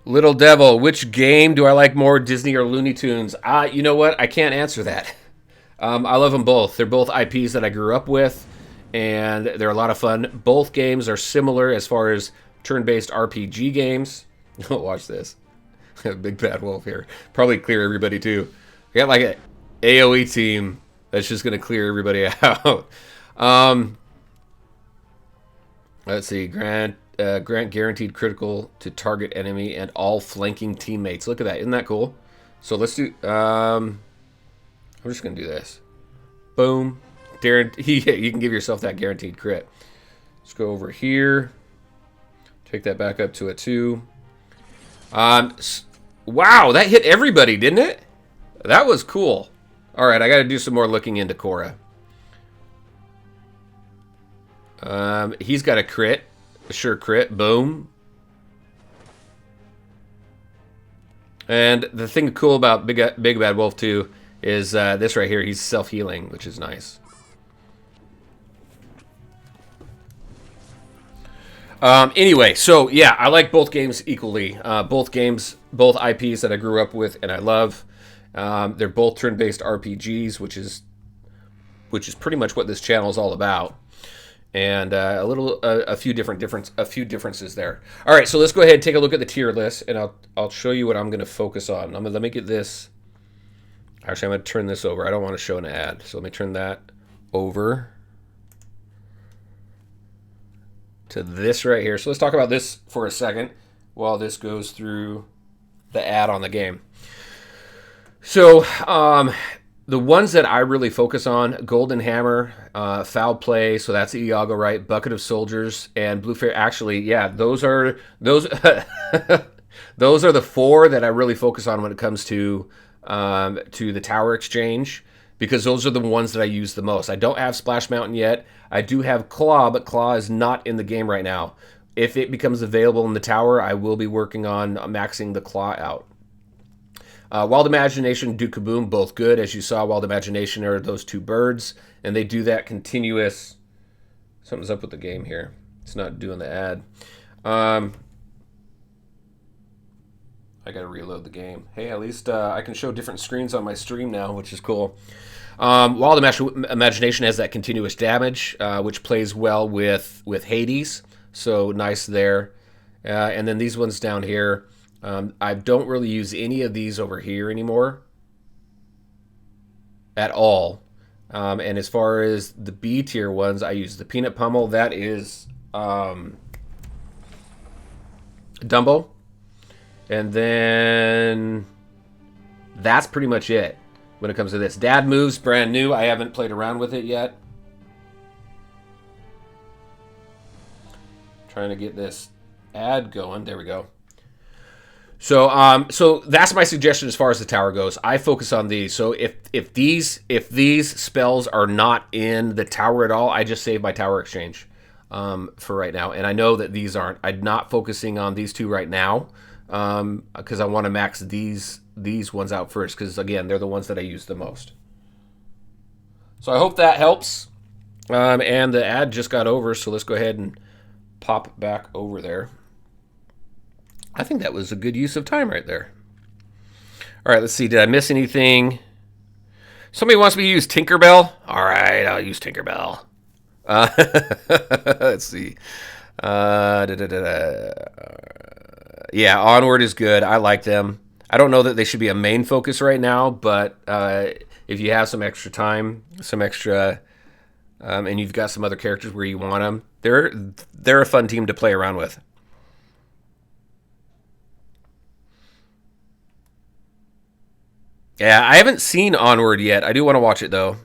Little Devil, which game do I like more, Disney or Looney Tunes? You know what? I can't answer that. I love them both. They're both IPs that I grew up with, and they're a lot of fun. Both games are similar as far as turn-based RPG games. Watch this. Big Bad Wolf here. Probably clear everybody, too. We got like an AoE team that's just going to clear everybody out. Let's see. Grant guaranteed critical to target enemy and all flanking teammates. Look at that. Isn't that cool? So let's do... I'm just going to do this. Boom. You can give yourself that guaranteed crit. Let's go over here. Take that back up to a 2. Wow, that hit everybody, didn't it? That was cool. All right, I got to do some more looking into Korra. He's got a crit. A sure crit. Boom. And the thing cool about Big Bad Wolf, too, is this right here. He's self-healing, which is nice. Anyway, so yeah, I like both games equally. Both IPs that I grew up with and I love. They're both turn-based RPGs, which is pretty much what this channel is all about. And a few differences there. All right, so let's go ahead and take a look at the tier list, and I'll show you what I'm going to focus on. Let me get this. Actually, I'm going to turn this over. I don't want to show an ad, so let me turn that over to this right here. So let's talk about this for a second while this goes through the ad on the game. So the ones that I really focus on: Golden Hammer, Foul Play, so that's Iago, right? Bucket of Soldiers, and Blue Fairy. Actually, yeah, those are those are the 4 that I really focus on when it comes to the Tower Exchange, because those are the ones that I use the most. I don't have Splash Mountain yet. I do have Claw, but Claw is not in the game right now. If it becomes available in the tower, I will be working on maxing the Claw out. Wild Imagination, Duke Kaboom, both good. As you saw, Wild Imagination are those 2 birds, and they do that continuous... Something's up with the game here. It's not doing the ad. I gotta reload the game. Hey, at least I can show different screens on my stream now, which is cool. Wild Imagination has that continuous damage, which plays well with Hades, so nice there. And then these ones down here, I don't really use any of these over here anymore at all. And as far as the B tier ones, I use the Peanut Pummel. That is Dumbo. And then that's pretty much it when it comes to this. Dad Moves, brand new. I haven't played around with it yet. Trying to get this ad going. There we go. So so that's my suggestion as far as the tower goes. I focus on these. So if these spells are not in the tower at all, I just save my Tower Exchange for right now. And I know that these aren't. I'm not focusing on these 2 right now, because I want to max these ones out first, because again, they're the ones that I use the most. So I hope that helps. And the ad just got over, so let's go ahead and pop back over there. I think that was a good use of time right there. All right, let's see. Did I miss anything? Somebody wants me to use Tinkerbell. All right, I'll use Tinkerbell. Let's see. Yeah, Onward is good. I like them. I don't know that they should be a main focus right now, but if you have some extra time, and you've got some other characters where you want them, they're a fun team to play around with. Yeah, I haven't seen Onward yet. I do want to watch it though.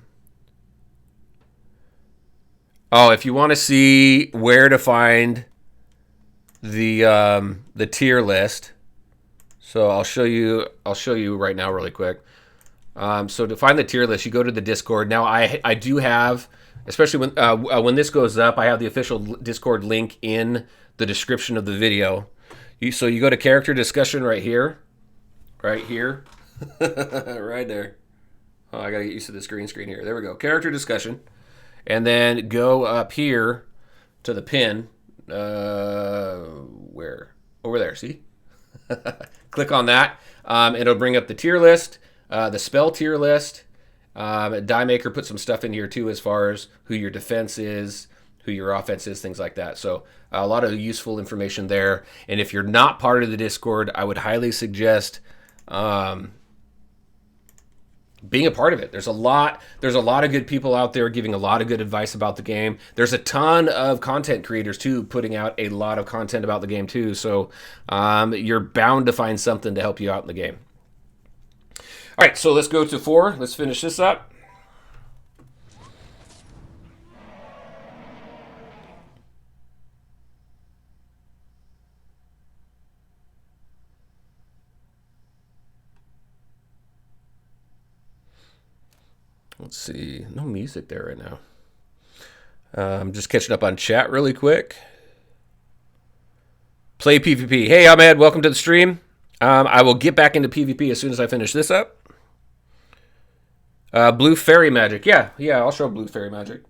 Oh, if you want to see where to find the tier list, so I'll show you. I'll show you right now, really quick. So to find the tier list, you go to the Discord. Now I do have, especially when this goes up, I have the official Discord link in the description of the video. So you go to character discussion right here, right here, right there. Oh, I gotta get used to this green screen here. There we go. Character discussion, and then go up here to the pin. Where? Over there. See? Click on that. It'll bring up the tier list, the spell tier list. Die Maker put some stuff in here too, as far as who your defense is, who your offense is, things like that. So a lot of useful information there. And if you're not part of the Discord, I would highly suggest being a part of it. There's a lot of good people out there giving a lot of good advice about the game. There's a ton of content creators too putting out a lot of content about the game too. So you're bound to find something to help you out in the game. All right, so let's go to 4. Let's finish this up. Let's see. No music there right now. I'm just catching up on chat really quick. Play PvP. Hey, Ahmed, welcome to the stream. I will get back into PvP as soon as I finish this up. Blue Fairy Magic. Yeah, I'll show Blue Fairy Magic.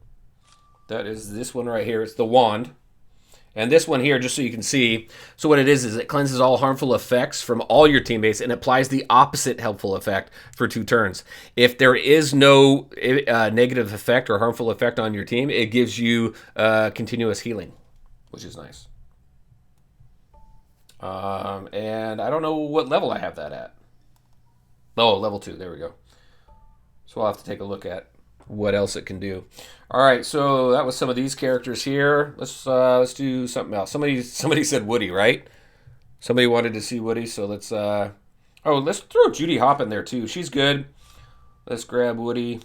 That is this one right here. It's the wand. And this one here, just so you can see, so what it is it cleanses all harmful effects from all your teammates and applies the opposite helpful effect for 2 turns. If there is no negative effect or harmful effect on your team, it gives you continuous healing, which is nice. And I don't know what level I have that at. Oh, level 2. There we go. So I'll have to take a look at what else it can do. All right, so that was some of these characters here. Let's do something else. Somebody said Woody, right? Somebody wanted to see Woody, so let's let's throw Judy Hop in there too. She's good. Let's grab Woody.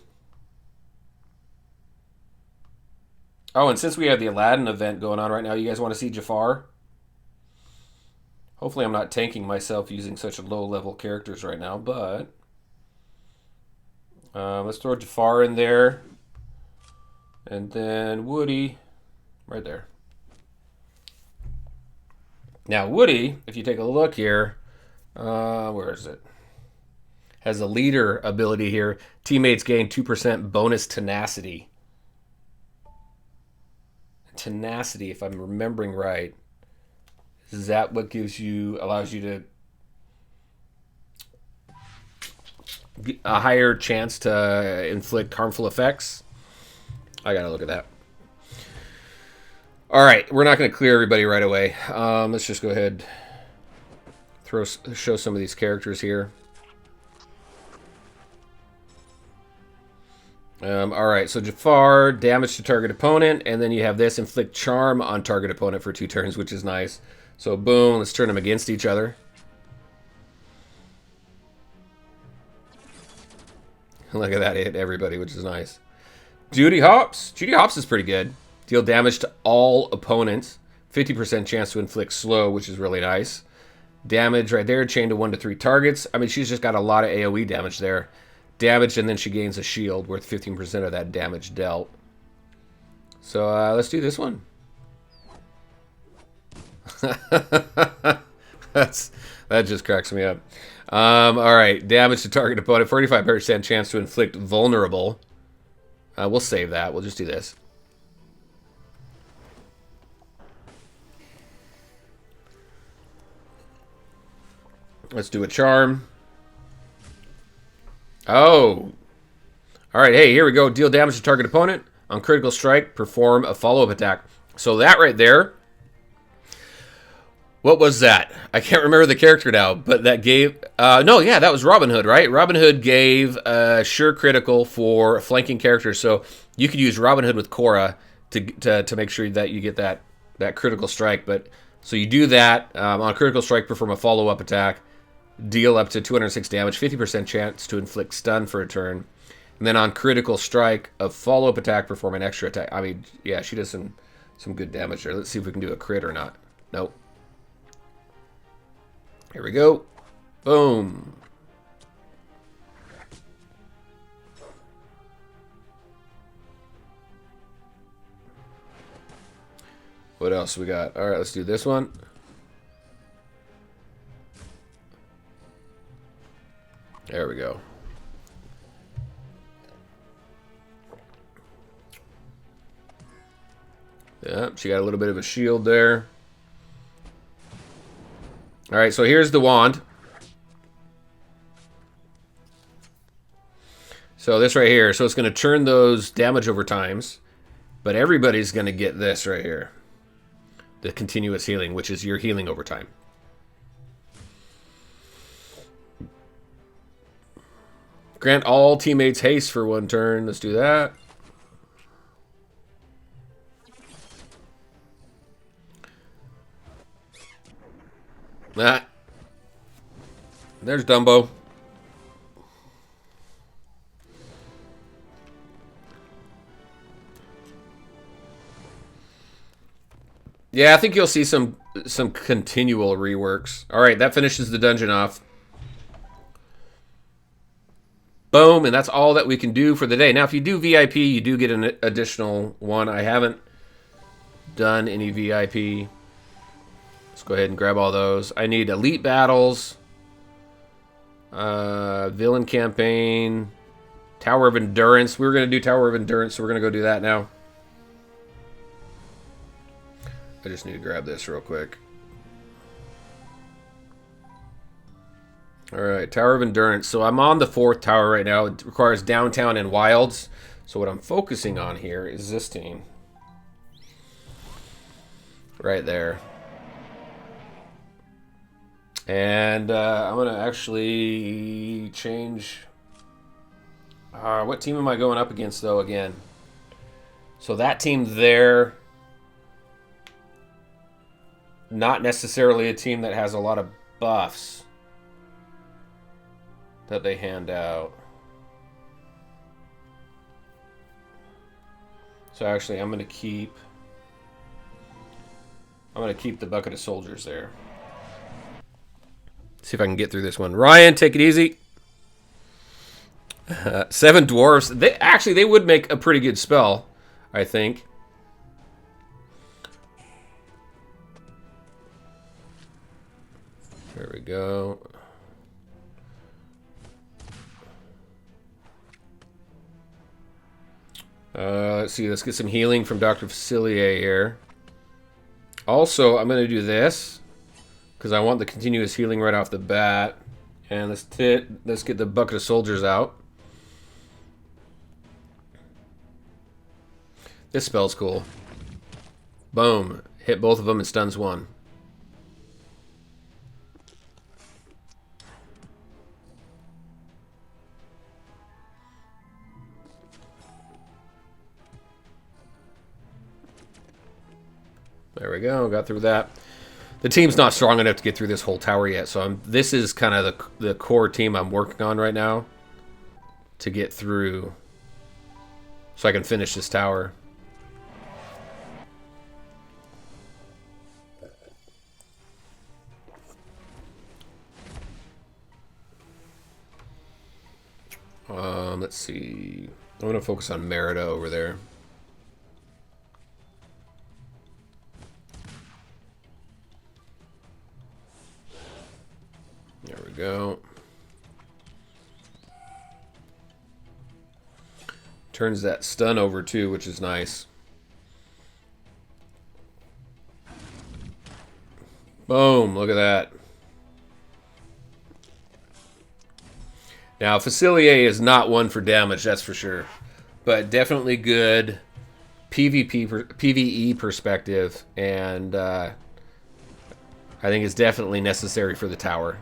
Oh, and since we have the Aladdin event going on right now, you guys want to see Jafar? Hopefully I'm not tanking myself using such low-level characters right now, but let's throw Jafar in there. And then Woody right there. Now, Woody, if you take a look here, where is it? Has a leader ability here. Teammates gain 2% bonus tenacity. Tenacity, if I'm remembering right. Is that what allows you to a higher chance to inflict harmful effects? I gotta look at that. All right, we're not going to clear everybody right away. Let's just go ahead, show some of these characters here. All right, so Jafar, damage to target opponent, and then you have this, inflict charm on target opponent for 2 turns, which is nice. So boom, let's turn them against each other. Look at that, hit everybody, which is nice. Judy Hops. Judy Hops is pretty good. Deal damage to all opponents. 50% chance to inflict slow, which is really nice. Damage right there, chain to 1 to 3 targets. I mean, she's just got a lot of AoE damage there. Damage, and then she gains a shield worth 15% of that damage dealt. So let's do this one. That just cracks me up. All right, damage to target opponent, 45% chance to inflict vulnerable. We'll save that. We'll just do this. Let's do a charm. Oh. All right, hey, here we go. Deal damage to target opponent. On critical strike, perform a follow-up attack. So that right there, what was that? I can't remember the character now, but that gave... no, yeah, that was Robin Hood, right? Robin Hood gave sure critical for flanking characters, so you could use Robin Hood with Korra to make sure that you get that critical strike. But so you do that. On critical strike, perform a follow-up attack. deal up to 206 damage, 50% chance to inflict stun for a turn. And then on critical strike, a follow-up attack, perform an extra attack. I mean, yeah, she does some good damage there. Let's see if we can do a crit or not. Nope. Here we go. Boom. What else we got? All right, let's do this one. There we go. Yeah, she got a little bit of a shield there. All right, so here's the wand. So this right here, so it's going to turn those damage over times, but everybody's going to get this right here. The continuous healing, which is your healing over time. Grant all teammates haste for 1 turn. Let's do that. Ah. There's Dumbo. Yeah, I think you'll see some continual reworks. All right, that finishes the dungeon off. Boom, and that's all that we can do for the day. Now, if you do VIP, you do get an additional one. I haven't done any VIP. Let's go ahead and grab all those. I need elite battles, villain campaign, Tower of Endurance. We were going to do Tower of Endurance, so we're going to go do that now. I just need to grab this real quick. All right, Tower of Endurance. So I'm on the 4th tower right now. It requires Downtown and Wilds. So what I'm focusing on here is this team. Right there. And I'm going to actually change... what team am I going up against, though, again? So that team there... Not necessarily a team that has a lot of buffs that they hand out. So actually, I'm going to keep the bucket of soldiers there. See if I can get through this one. Ryan, take it easy. 7 dwarves. They would make a pretty good spell, I think. There we go. Let's see. Let's get some healing from Dr. Facilier here. Also, I'm going to do this because I want the continuous healing right off the bat. And let's get the bucket of soldiers out. This spell's cool. Boom. Hit both of them and stuns 1. There we go. Got through that. The team's not strong enough to get through this whole tower yet, so this is kind of the core team I'm working on right now to get through so I can finish this tower. Let's see. I'm going to focus on Merida over there. There we go. Turns that stun over too, which is nice. Boom, look at that. Now, Facilier is not one for damage, that's for sure. But definitely good PvE perspective, and I think it's definitely necessary for the tower.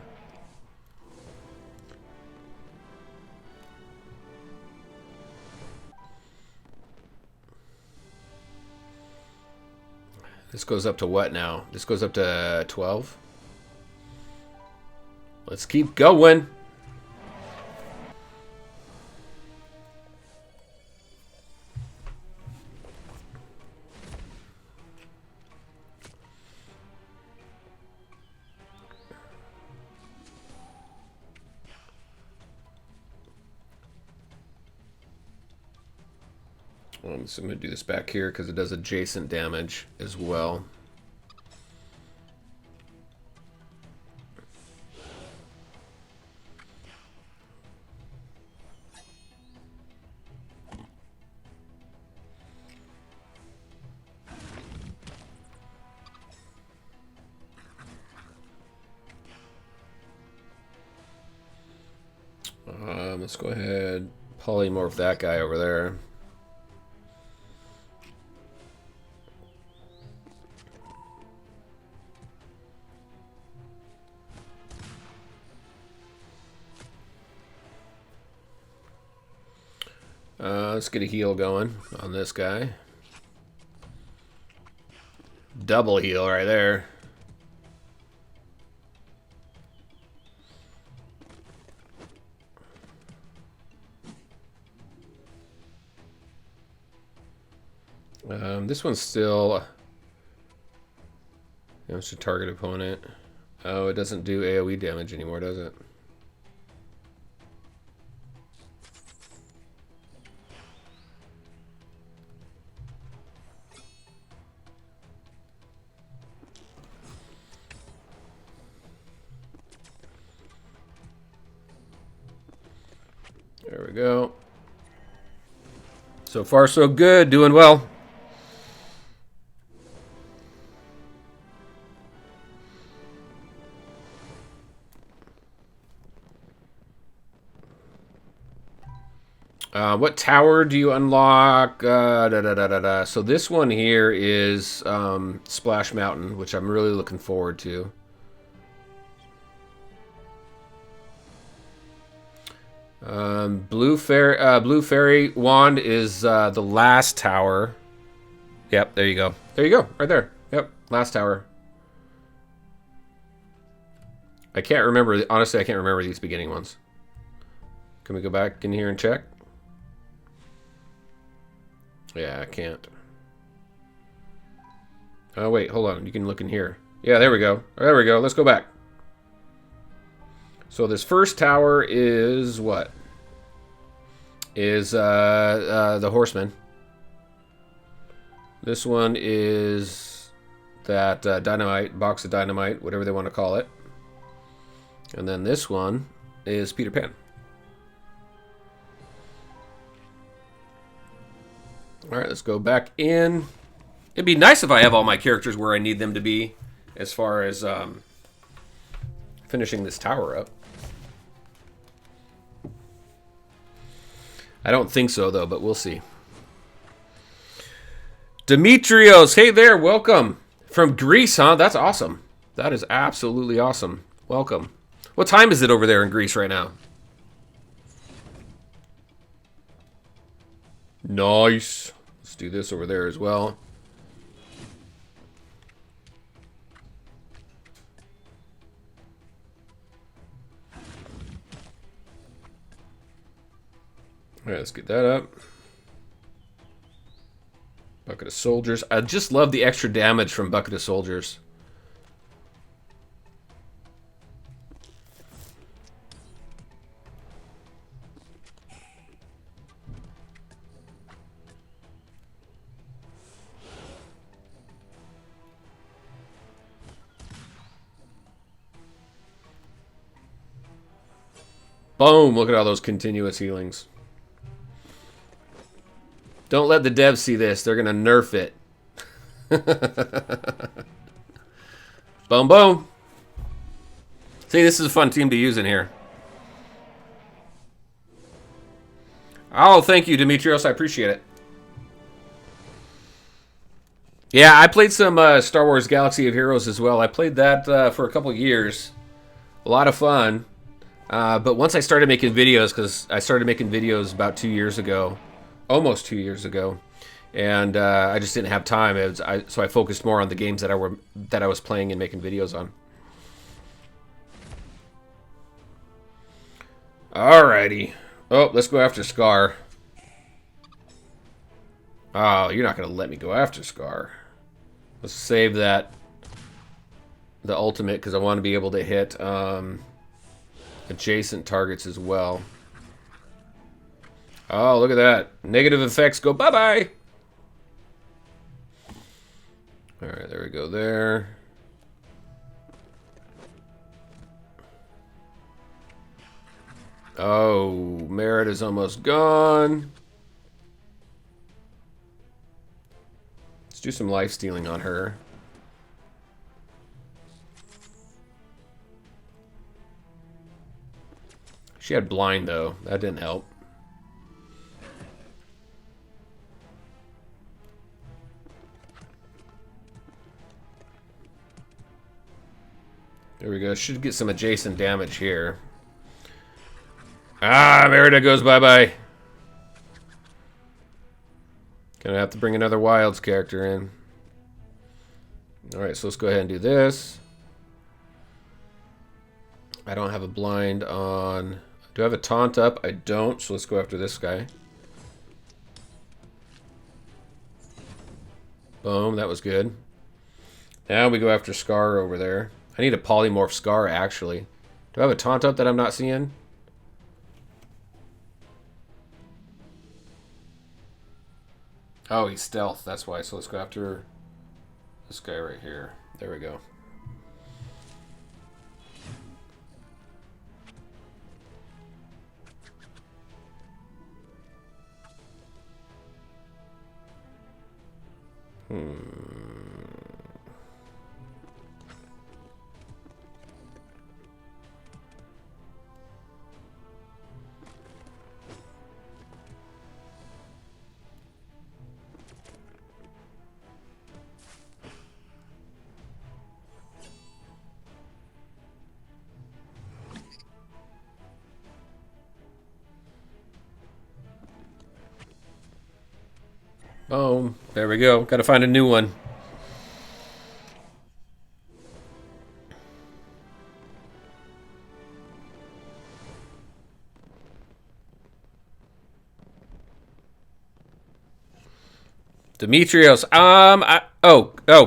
This goes up to what now? This goes up to 12? Let's keep going. So I'm going to do this back here because it does adjacent damage as well. Let's go ahead, polymorph that guy over there. Let's get a heal going on this guy. Double heal right there. This one's still... Damage to target opponent. Oh, it doesn't do AoE damage anymore, does it? There we go. So far, so good. Doing well. What tower do you unlock? So this one here is Splash Mountain, which I'm really looking forward to. Blue Fairy Wand is the last tower. Yep, there you go. There you go, right there. Yep, last tower. I can't remember. Honestly, I can't remember these beginning ones. Can we go back in here and check? Yeah, I can't. Oh, wait, hold on. You can look in here. Yeah, there we go. There we go. Let's go back. So this first tower is what? Is the Horseman. This one is that dynamite, box of dynamite, whatever they want to call it. And then this one is Peter Pan. All right, let's go back in. It'd be nice if I have all my characters where I need them to be as far as finishing this tower up. I don't think so, though, but we'll see. Demetrios, hey there, welcome. From Greece, huh? That's awesome. That is absolutely awesome. Welcome. What time is it over there in Greece right now? Nice. Let's do this over there as well. All right, let's get that up. Bucket of Soldiers. I just love the extra damage from Bucket of Soldiers. Boom! Look at all those continuous healings. Don't let the devs see this. They're going to nerf it. Boom, boom. See, this is a fun team to use in here. Oh, thank you, Demetrios. I appreciate it. Yeah, I played some Star Wars Galaxy of Heroes as well. I played that for a couple years. A lot of fun. But once I started making videos, because I started making videos about 2 years ago, almost 2 years ago, and I just didn't have time. So I focused more on the games that I was playing and making videos on. Alrighty. Oh, let's go after Scar. Oh, you're not going to let me go after Scar. Let's save that, the ultimate, because I want to be able to hit adjacent targets as well. Oh, look at that. Negative effects go bye-bye. Alright, there we go there. Oh, Merit is almost gone. Let's do some life stealing on her. She had blind, though. That didn't help. There we go. Should get some adjacent damage here. Ah, Merida goes bye-bye. Gonna have to bring another Wilds character in. Alright, so let's go ahead and do this. I don't have a blind on... Do I have a taunt up? I don't, so let's go after this guy. Boom, that was good. Now we go after Scar over there. I need a polymorph Scar, actually. Do I have a taunt up that I'm not seeing? Oh, he's stealth. That's why. So let's go after this guy right here. There we go. Boom. There we go. Got to find a new one. Demetrios.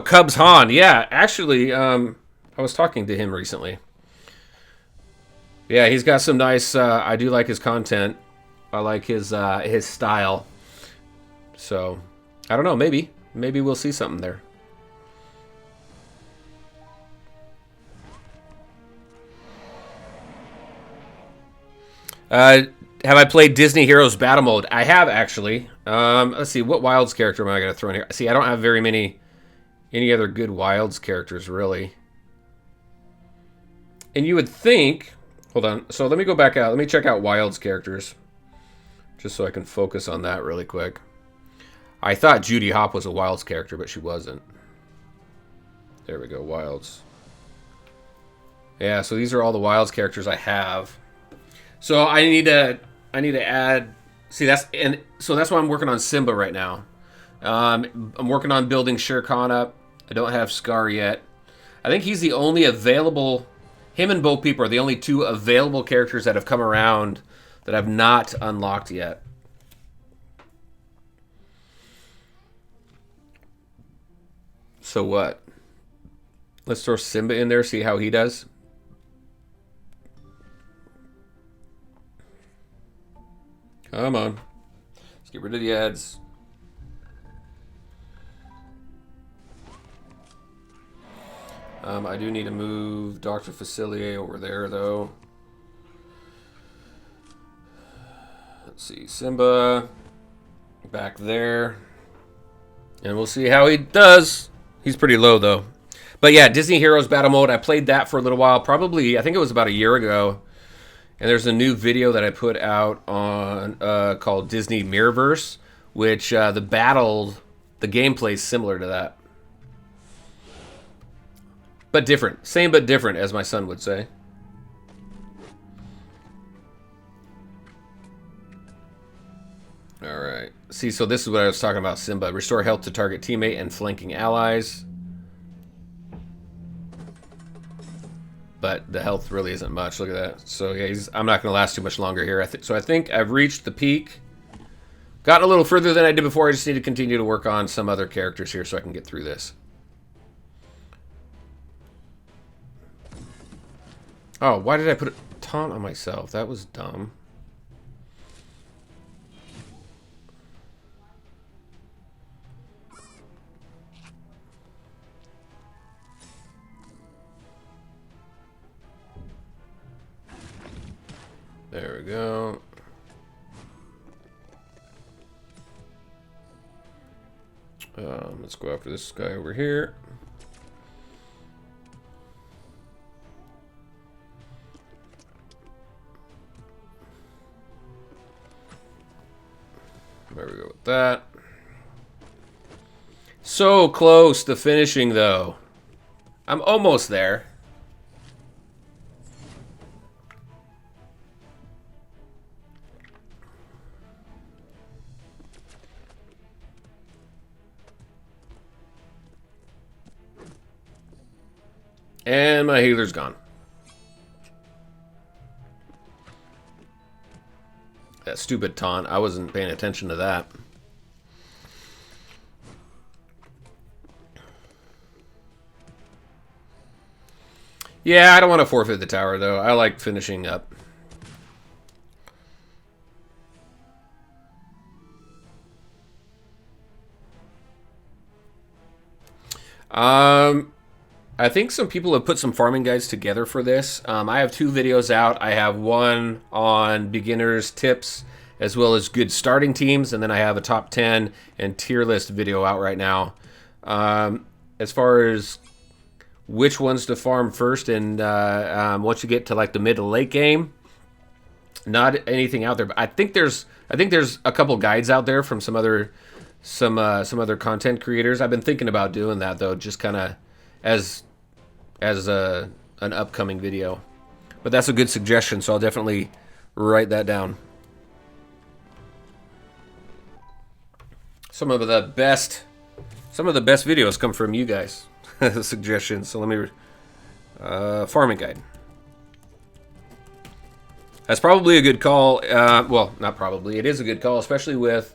Cubs Han. Yeah, actually, I was talking to him recently. Yeah, he's got some nice. I do like his content. I like his style. So, I don't know. Maybe we'll see something there. Have I played Disney Heroes Battle Mode? I have, actually. Let's see. What Wilds character am I going to throw in here? See, I don't have very many... any other good Wilds characters, really. And you would think... Hold on. So let me go back out. Let me check out Wilds characters. Just so I can focus on that really quick. I thought Judy Hop was a Wilds character, but she wasn't. There we go, Wilds. Yeah, so these are all the Wilds characters I have. So I need to add. See, that's why I'm working on Simba right now. I'm working on building Shere Khan up. I don't have Scar yet. I think he's the only available. Him and Bo Peep are the only two available characters that have come around that I've not unlocked yet. So what? Let's throw Simba in there, see how he does. Come on. Let's get rid of the ads. I do need to move Dr. Facilier over there, though. Let's see. Simba. Back there. And we'll see how he does. He's pretty low, though. But yeah, Disney Heroes Battle Mode. I played that for a little while. Probably, I think it was about a year ago. And there's a new video that I put out on called Disney Mirrorverse, which the gameplay is similar to that. But different. Same but different, as my son would say. Alright. See, so this is what I was talking about, Simba. Restore health to target teammate and flanking allies. But but the health really isn't much. Look at that. So yeah, I'm not going to last too much longer here. So I think I've reached the peak. Gotten a little further than I did before. I just need to continue to work on some other characters here so I can get through this. Oh, why did I put a taunt on myself? That was dumb. There we go. Let's go after this guy over here. There we go with that. So close to finishing, though. I'm almost there. And my healer's gone. That stupid taunt. I wasn't paying attention to that. Yeah, I don't want to forfeit the tower, though. I like finishing up. I think some people have put some farming guides together for this. I have 2 videos out. I have one on beginners tips as well as good starting teams, and then I have a top 10 and tier list video out right now. As far as which ones to farm first, and once you get to like the mid to late game, not anything out there. But I think there's a couple guides out there from some other content creators. I've been thinking about doing that though, just kind of as an upcoming video. But that's a good suggestion, so I'll definitely write that down. Some of the best videos come from you guys. Suggestions. So let me farming guide. That's probably a good call. Well, not probably. It is a good call, especially with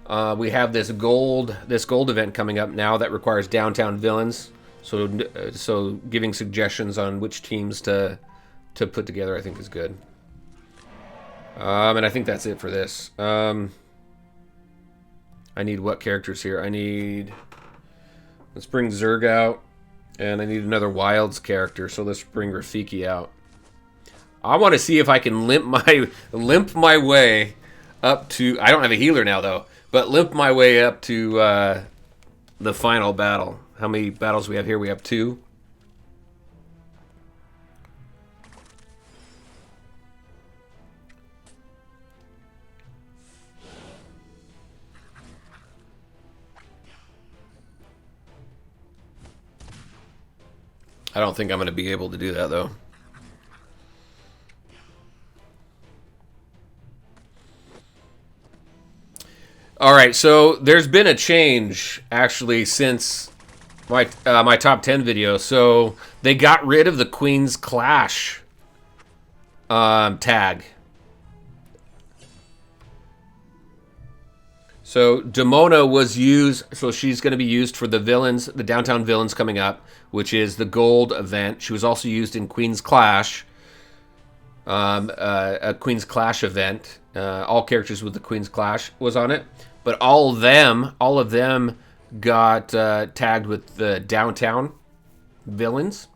we have this gold event coming up now that requires downtown villains. So giving suggestions on which teams to put together, I think, is good. And I think that's it for this. I need what characters here? Let's bring Zerg out, and I need another Wilds character. So let's bring Rafiki out. I want to see if I can limp my way up to. I don't have a healer now though, but limp my way up to the final battle. How many battles we have here? We have 2. I don't think I'm going to be able to do that though. All right, so there's been a change actually since my top 10 video. So they got rid of the Queen's Clash tag. So Demona was used, so she's going to be used for the villains, the downtown villains coming up, which is the gold event. She was also used in Queen's Clash, a Queen's Clash event. All characters with the Queen's Clash was on it, but all of them got tagged with the downtown villains.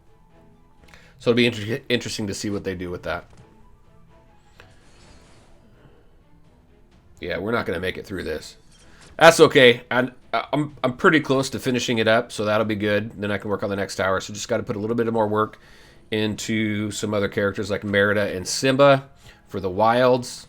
So it'll be interesting to see what they do with that. Yeah, we're not going to make it through this. That's okay. I'm pretty close to finishing it up, so that'll be good. Then I can work on the next tower. So just got to put a little bit more work into some other characters like Merida and Simba for the Wilds.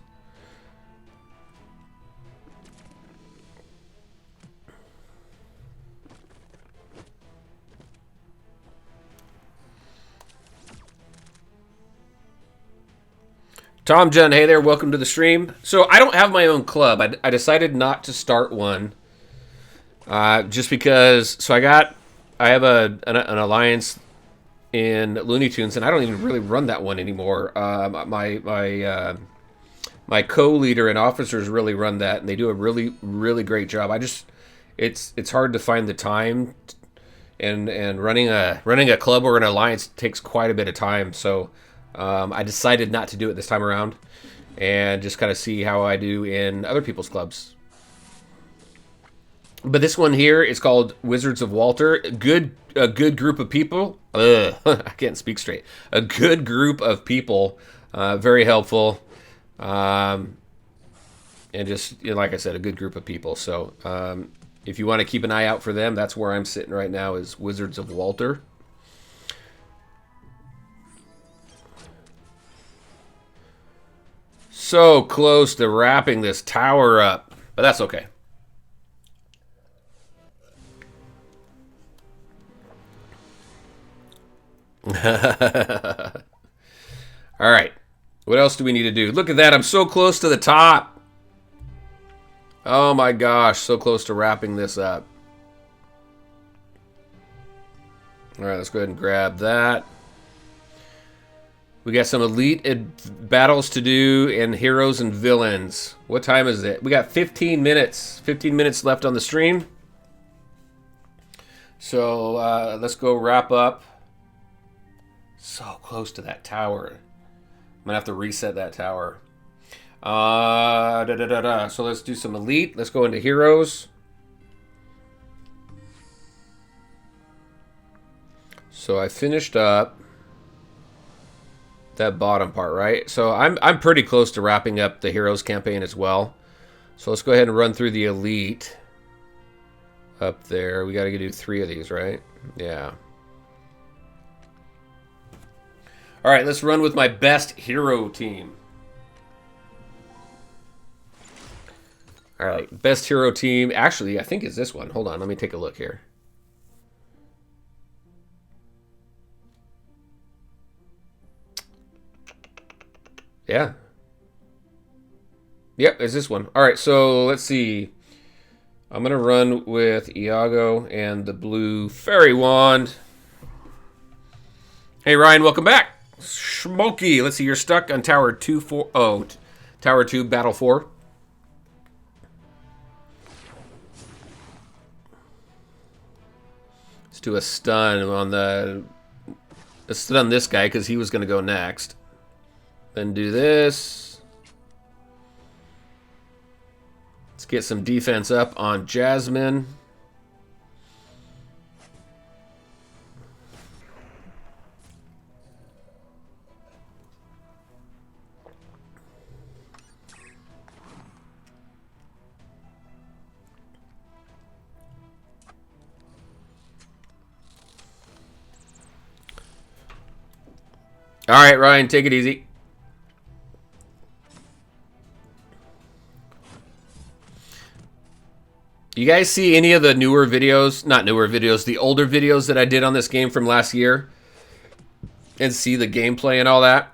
Tom John, hey there, welcome to the stream. So I don't have my own club. I decided not to start one, just because. So I have an alliance in Looney Tunes, and I don't even really run that one anymore. My co-leader and officers really run that, and they do a really great job. It's hard to find the time, and running a club or an alliance takes quite a bit of time. So I decided not to do it this time around, and just kind of see how I do in other people's clubs. But this one here is called Wizards of Walter. A good group of people. I can't speak straight. A good group of people. Very helpful. And just, like I said, a good group of people. So if you want to keep an eye out for them, that's where I'm sitting right now, is Wizards of Walter. So close to wrapping this tower up, but that's okay. All right. What else do we need to do? Look at that. I'm so close to the top. Oh my gosh. So close to wrapping this up. All right. Let's go ahead and grab that. We got some elite battles to do and heroes and villains. What time is it? We got 15 minutes. 15 minutes left on the stream. So let's go wrap up. So close to that tower. I'm gonna have to reset that tower. So let's do some elite. Let's go into heroes. So I finished up that bottom part, right? So I'm pretty close to wrapping up the heroes campaign as well. So let's go ahead and run through the elite up there. We got to do 3 of these, right? Yeah. All right, let's run with my best hero team. All right, best hero team. Actually, I think it's this one. Hold on, let me take a look here. Yeah. Yep, it's this one. All right, so let's see. I'm going to run with Iago and the blue fairy wand. Hey, Ryan, welcome back. Smoky, let's see, you're stuck on Tower 2, 4. Oh, Tower 2, Battle 4. Let's do a stun on this guy because he was going to go next. Then do this. Let's get some defense up on Jasmine. All right, Ryan, take it easy. You guys see any of the newer videos, not newer videos, the older videos that I did on this game from last year? And see the gameplay and all that?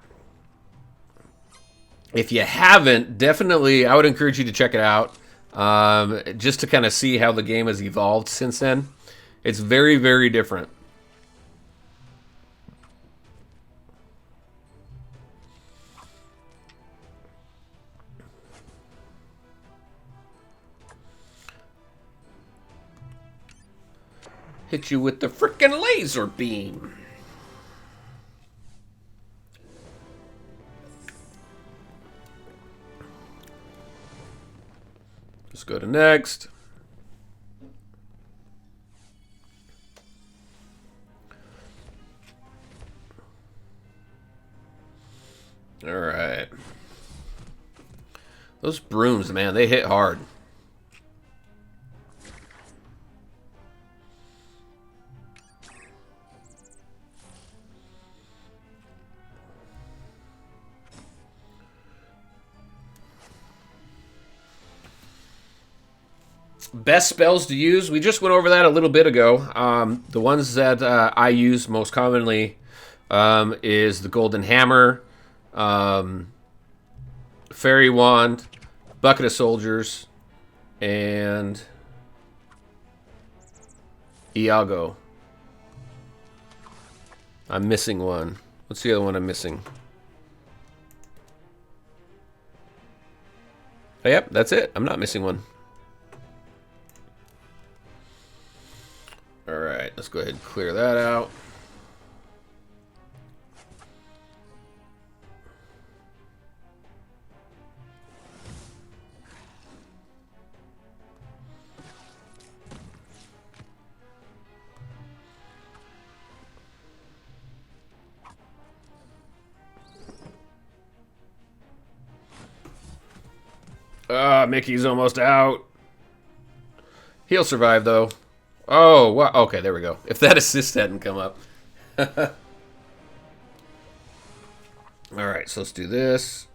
If you haven't, definitely, I would encourage you to check it out. Just to kind of see how the game has evolved since then. It's very, very different. Hit you with the frickin' laser beam. Let's go to next. All right. Those brooms, man, they hit hard. Best spells to use. We just went over that a little bit ago. The ones that I use most commonly is the Golden Hammer, Fairy Wand, Bucket of Soldiers, and Iago. I'm missing one. What's the other one I'm missing? Oh, yep, that's it. I'm not missing one. Alright, let's go ahead and clear that out. Ah, Mickey's almost out. He'll survive, though. Oh, wow. Okay, there we go. If that assist hadn't come up. Alright, so let's do this.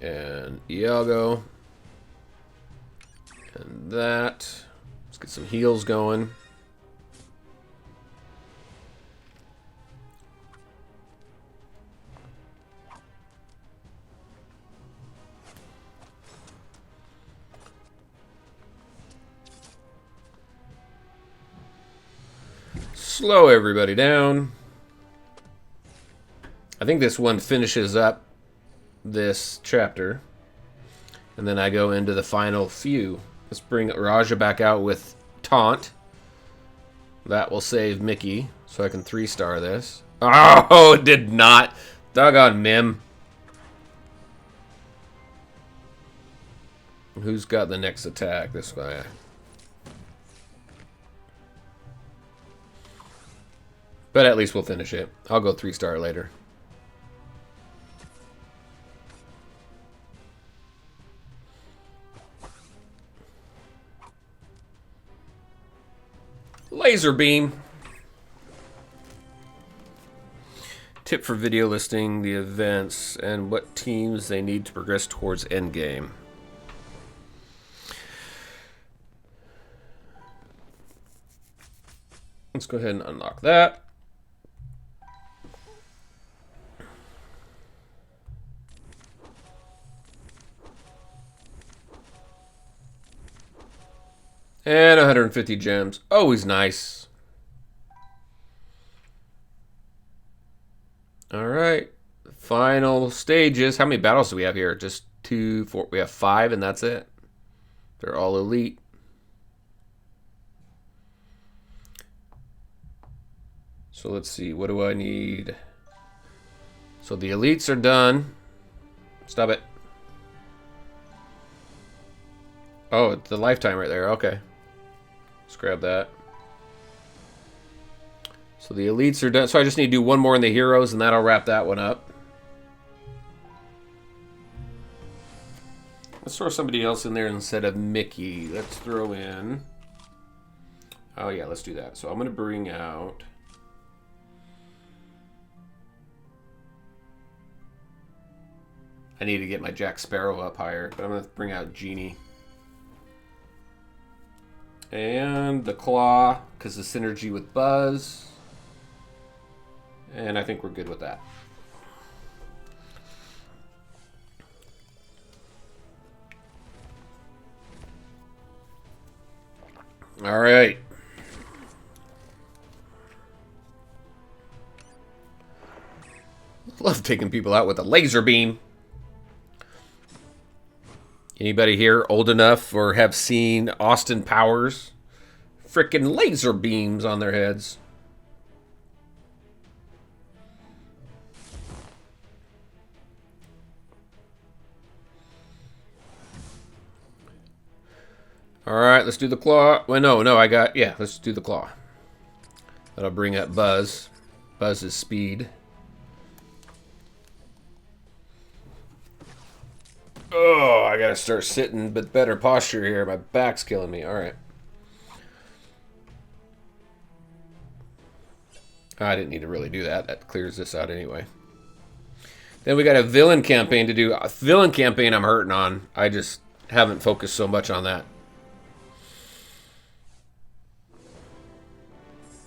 And Iago. And that. Let's get some heals going. Slow everybody down. I think this one finishes up this chapter. And then I go into the final few. Let's bring Raja back out with Taunt. That will save Mickey, so I can 3-star this. Oh, it did not. Doggone Mim. Who's got the next attack? This guy. But at least we'll finish it. I'll go 3-star later. Laser beam. Tip for video listing the events and what teams they need to progress towards endgame. Let's go ahead and unlock that. And 150 gems. Always nice. Alright. Final stages. How many battles do we have here? Just 2, 4. We have 5 and that's it. They're all elite. So let's see. What do I need? So the elites are done. Stop it. Oh, it's the lifetime right there. Okay. Let's grab that. So the elites are done. So I just need to do one more in the heroes, and that'll wrap that one up. Let's throw somebody else in there instead of Mickey. Let's throw in... Oh, yeah, let's do that. So I'm going to bring out... I need to get my Jack Sparrow up higher, but I'm going to bring out Genie. And the Claw, because the synergy with Buzz. And I think we're good with that. All right. Love taking people out with a laser beam. Anybody here old enough or have seen Austin Powers? Frickin' laser beams on their heads. Alright, let's do the claw. Well, no, I got... Yeah, let's do the claw. That'll bring up Buzz. Buzz's speed. Oh, I gotta start sitting with better posture here. My back's killing me. Alright. I didn't need to really do that. That clears this out anyway. Then we got a villain campaign to do. A villain campaign I'm hurting on. I just haven't focused so much on that.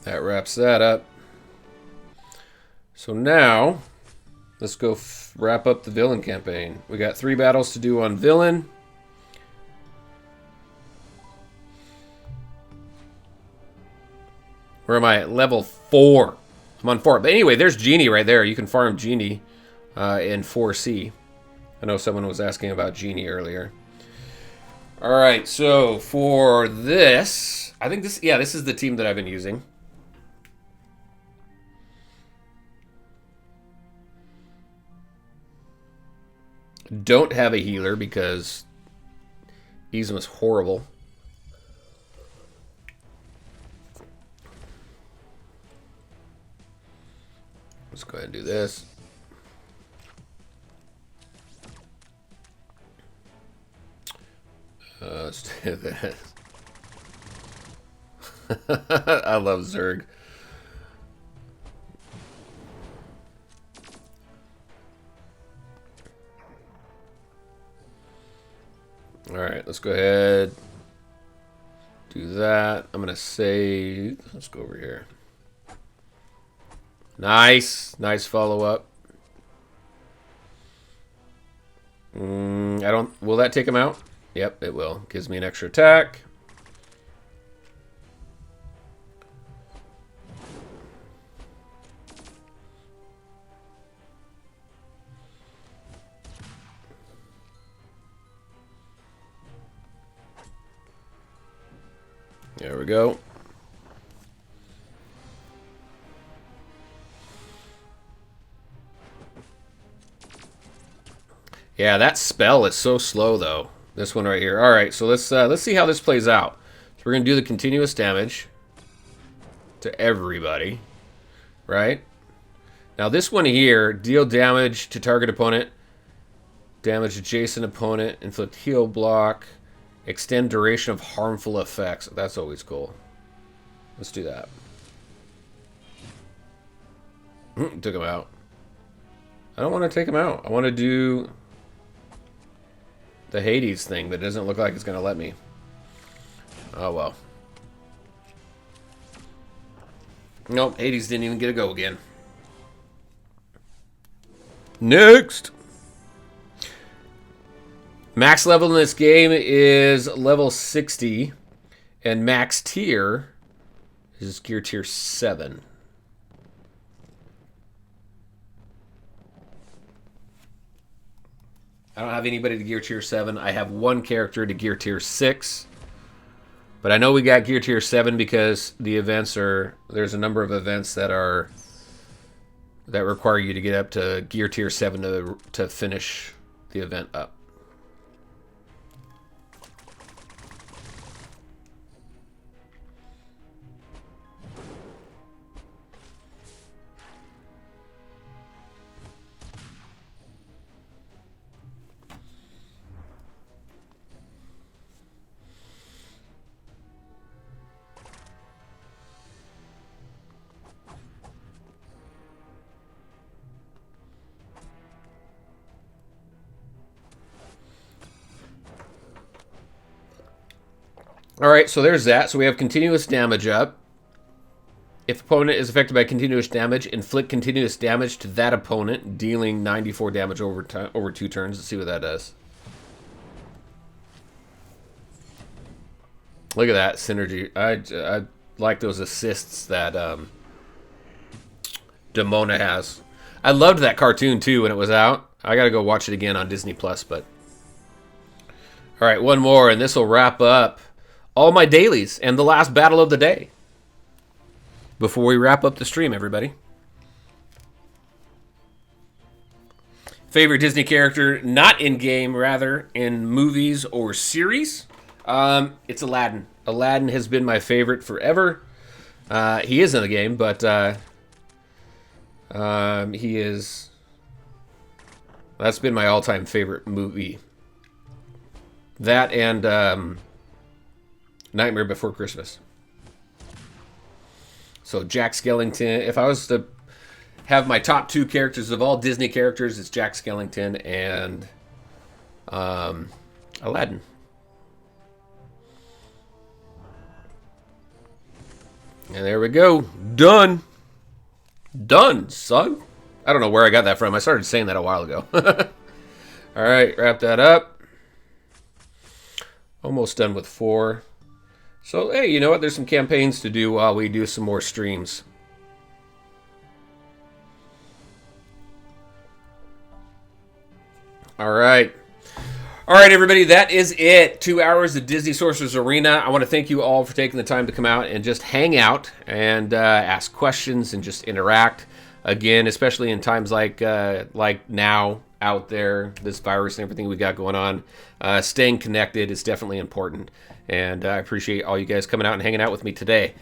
That wraps that up. So now, let's go wrap up the villain campaign. We got 3 battles to do on villain. Where am I? Level 4. I'm on 4. But anyway, there's Genie right there. You can farm Genie in 4C. I know someone was asking about Genie earlier. Alright, so for this, I think this, yeah, this is the team that I've been using. Don't have a healer because Easem was horrible. Let's go ahead and do this. Let's do this. I love Zerg. Alright, let's go ahead. Do that. I'm going to save. Let's go over here. Nice. Nice follow-up. I don't... Will that take him out? Yep, it will. Gives me an extra attack. There we go. Yeah, that spell is so slow though. This one right here. All right, so let's see how this plays out. So we're gonna do the continuous damage to everybody, right? Now this one here, deal damage to target opponent, damage adjacent opponent, inflict heal block, extend duration of harmful effects. That's always cool. Let's do that. Took him out. I don't want to take him out. I want to do the Hades thing, but it doesn't look like it's going to let me. Oh, well. Nope, Hades didn't even get a go again. Next! Max level in this game is level 60, and max tier is gear tier 7. I don't have anybody to gear tier 7. I have one character to gear tier 6. But I know we got gear tier 7 because the events are... There's a number of events that are... that require you to get up to gear tier 7 to finish the event up. Alright, so there's that. So we have continuous damage up. If opponent is affected by continuous damage, inflict continuous damage to that opponent, dealing 94 damage over 2 turns. Let's see what that does. Look at that synergy. I like those assists that Demona has. I loved that cartoon too when it was out. I gotta go watch it again on Disney Plus, but... Alright, one more, and this will wrap up all my dailies and the last battle of the day. Before we wrap up the stream, everybody. Favorite Disney character, not in-game, rather in movies or series? It's Aladdin. Aladdin has been my favorite forever. He is in the game, but he is... That's been my all-time favorite movie. That and Nightmare Before Christmas. So Jack Skellington, if I was to have my top 2 characters of all Disney characters, it's Jack Skellington and Aladdin. And there we go. Done. Done, son. I don't know where I got that from. I started saying that a while ago. Alright, wrap that up. Almost done with 4. So, hey, you know what? There's some campaigns to do while we do some more streams. All right. All right, everybody, that is it. 2 hours of Disney Sorcerer's Arena. I want to thank you all for taking the time to come out and just hang out and ask questions and just interact. Again, especially in times like now out there, this virus and everything we got going on, staying connected is definitely important. And I appreciate all you guys coming out and hanging out with me today.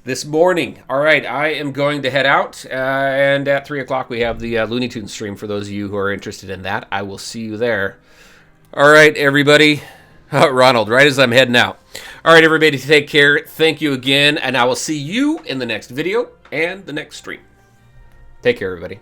This morning, all right, I am going to head out, and at 3 o'clock we have the Looney Tunes stream for those of you who are interested in that. I will see you there. All right, everybody. Ronald, right as I'm heading out. All right, everybody, take care. Thank you again, and I will see you in the next video and the next stream. Take care, everybody.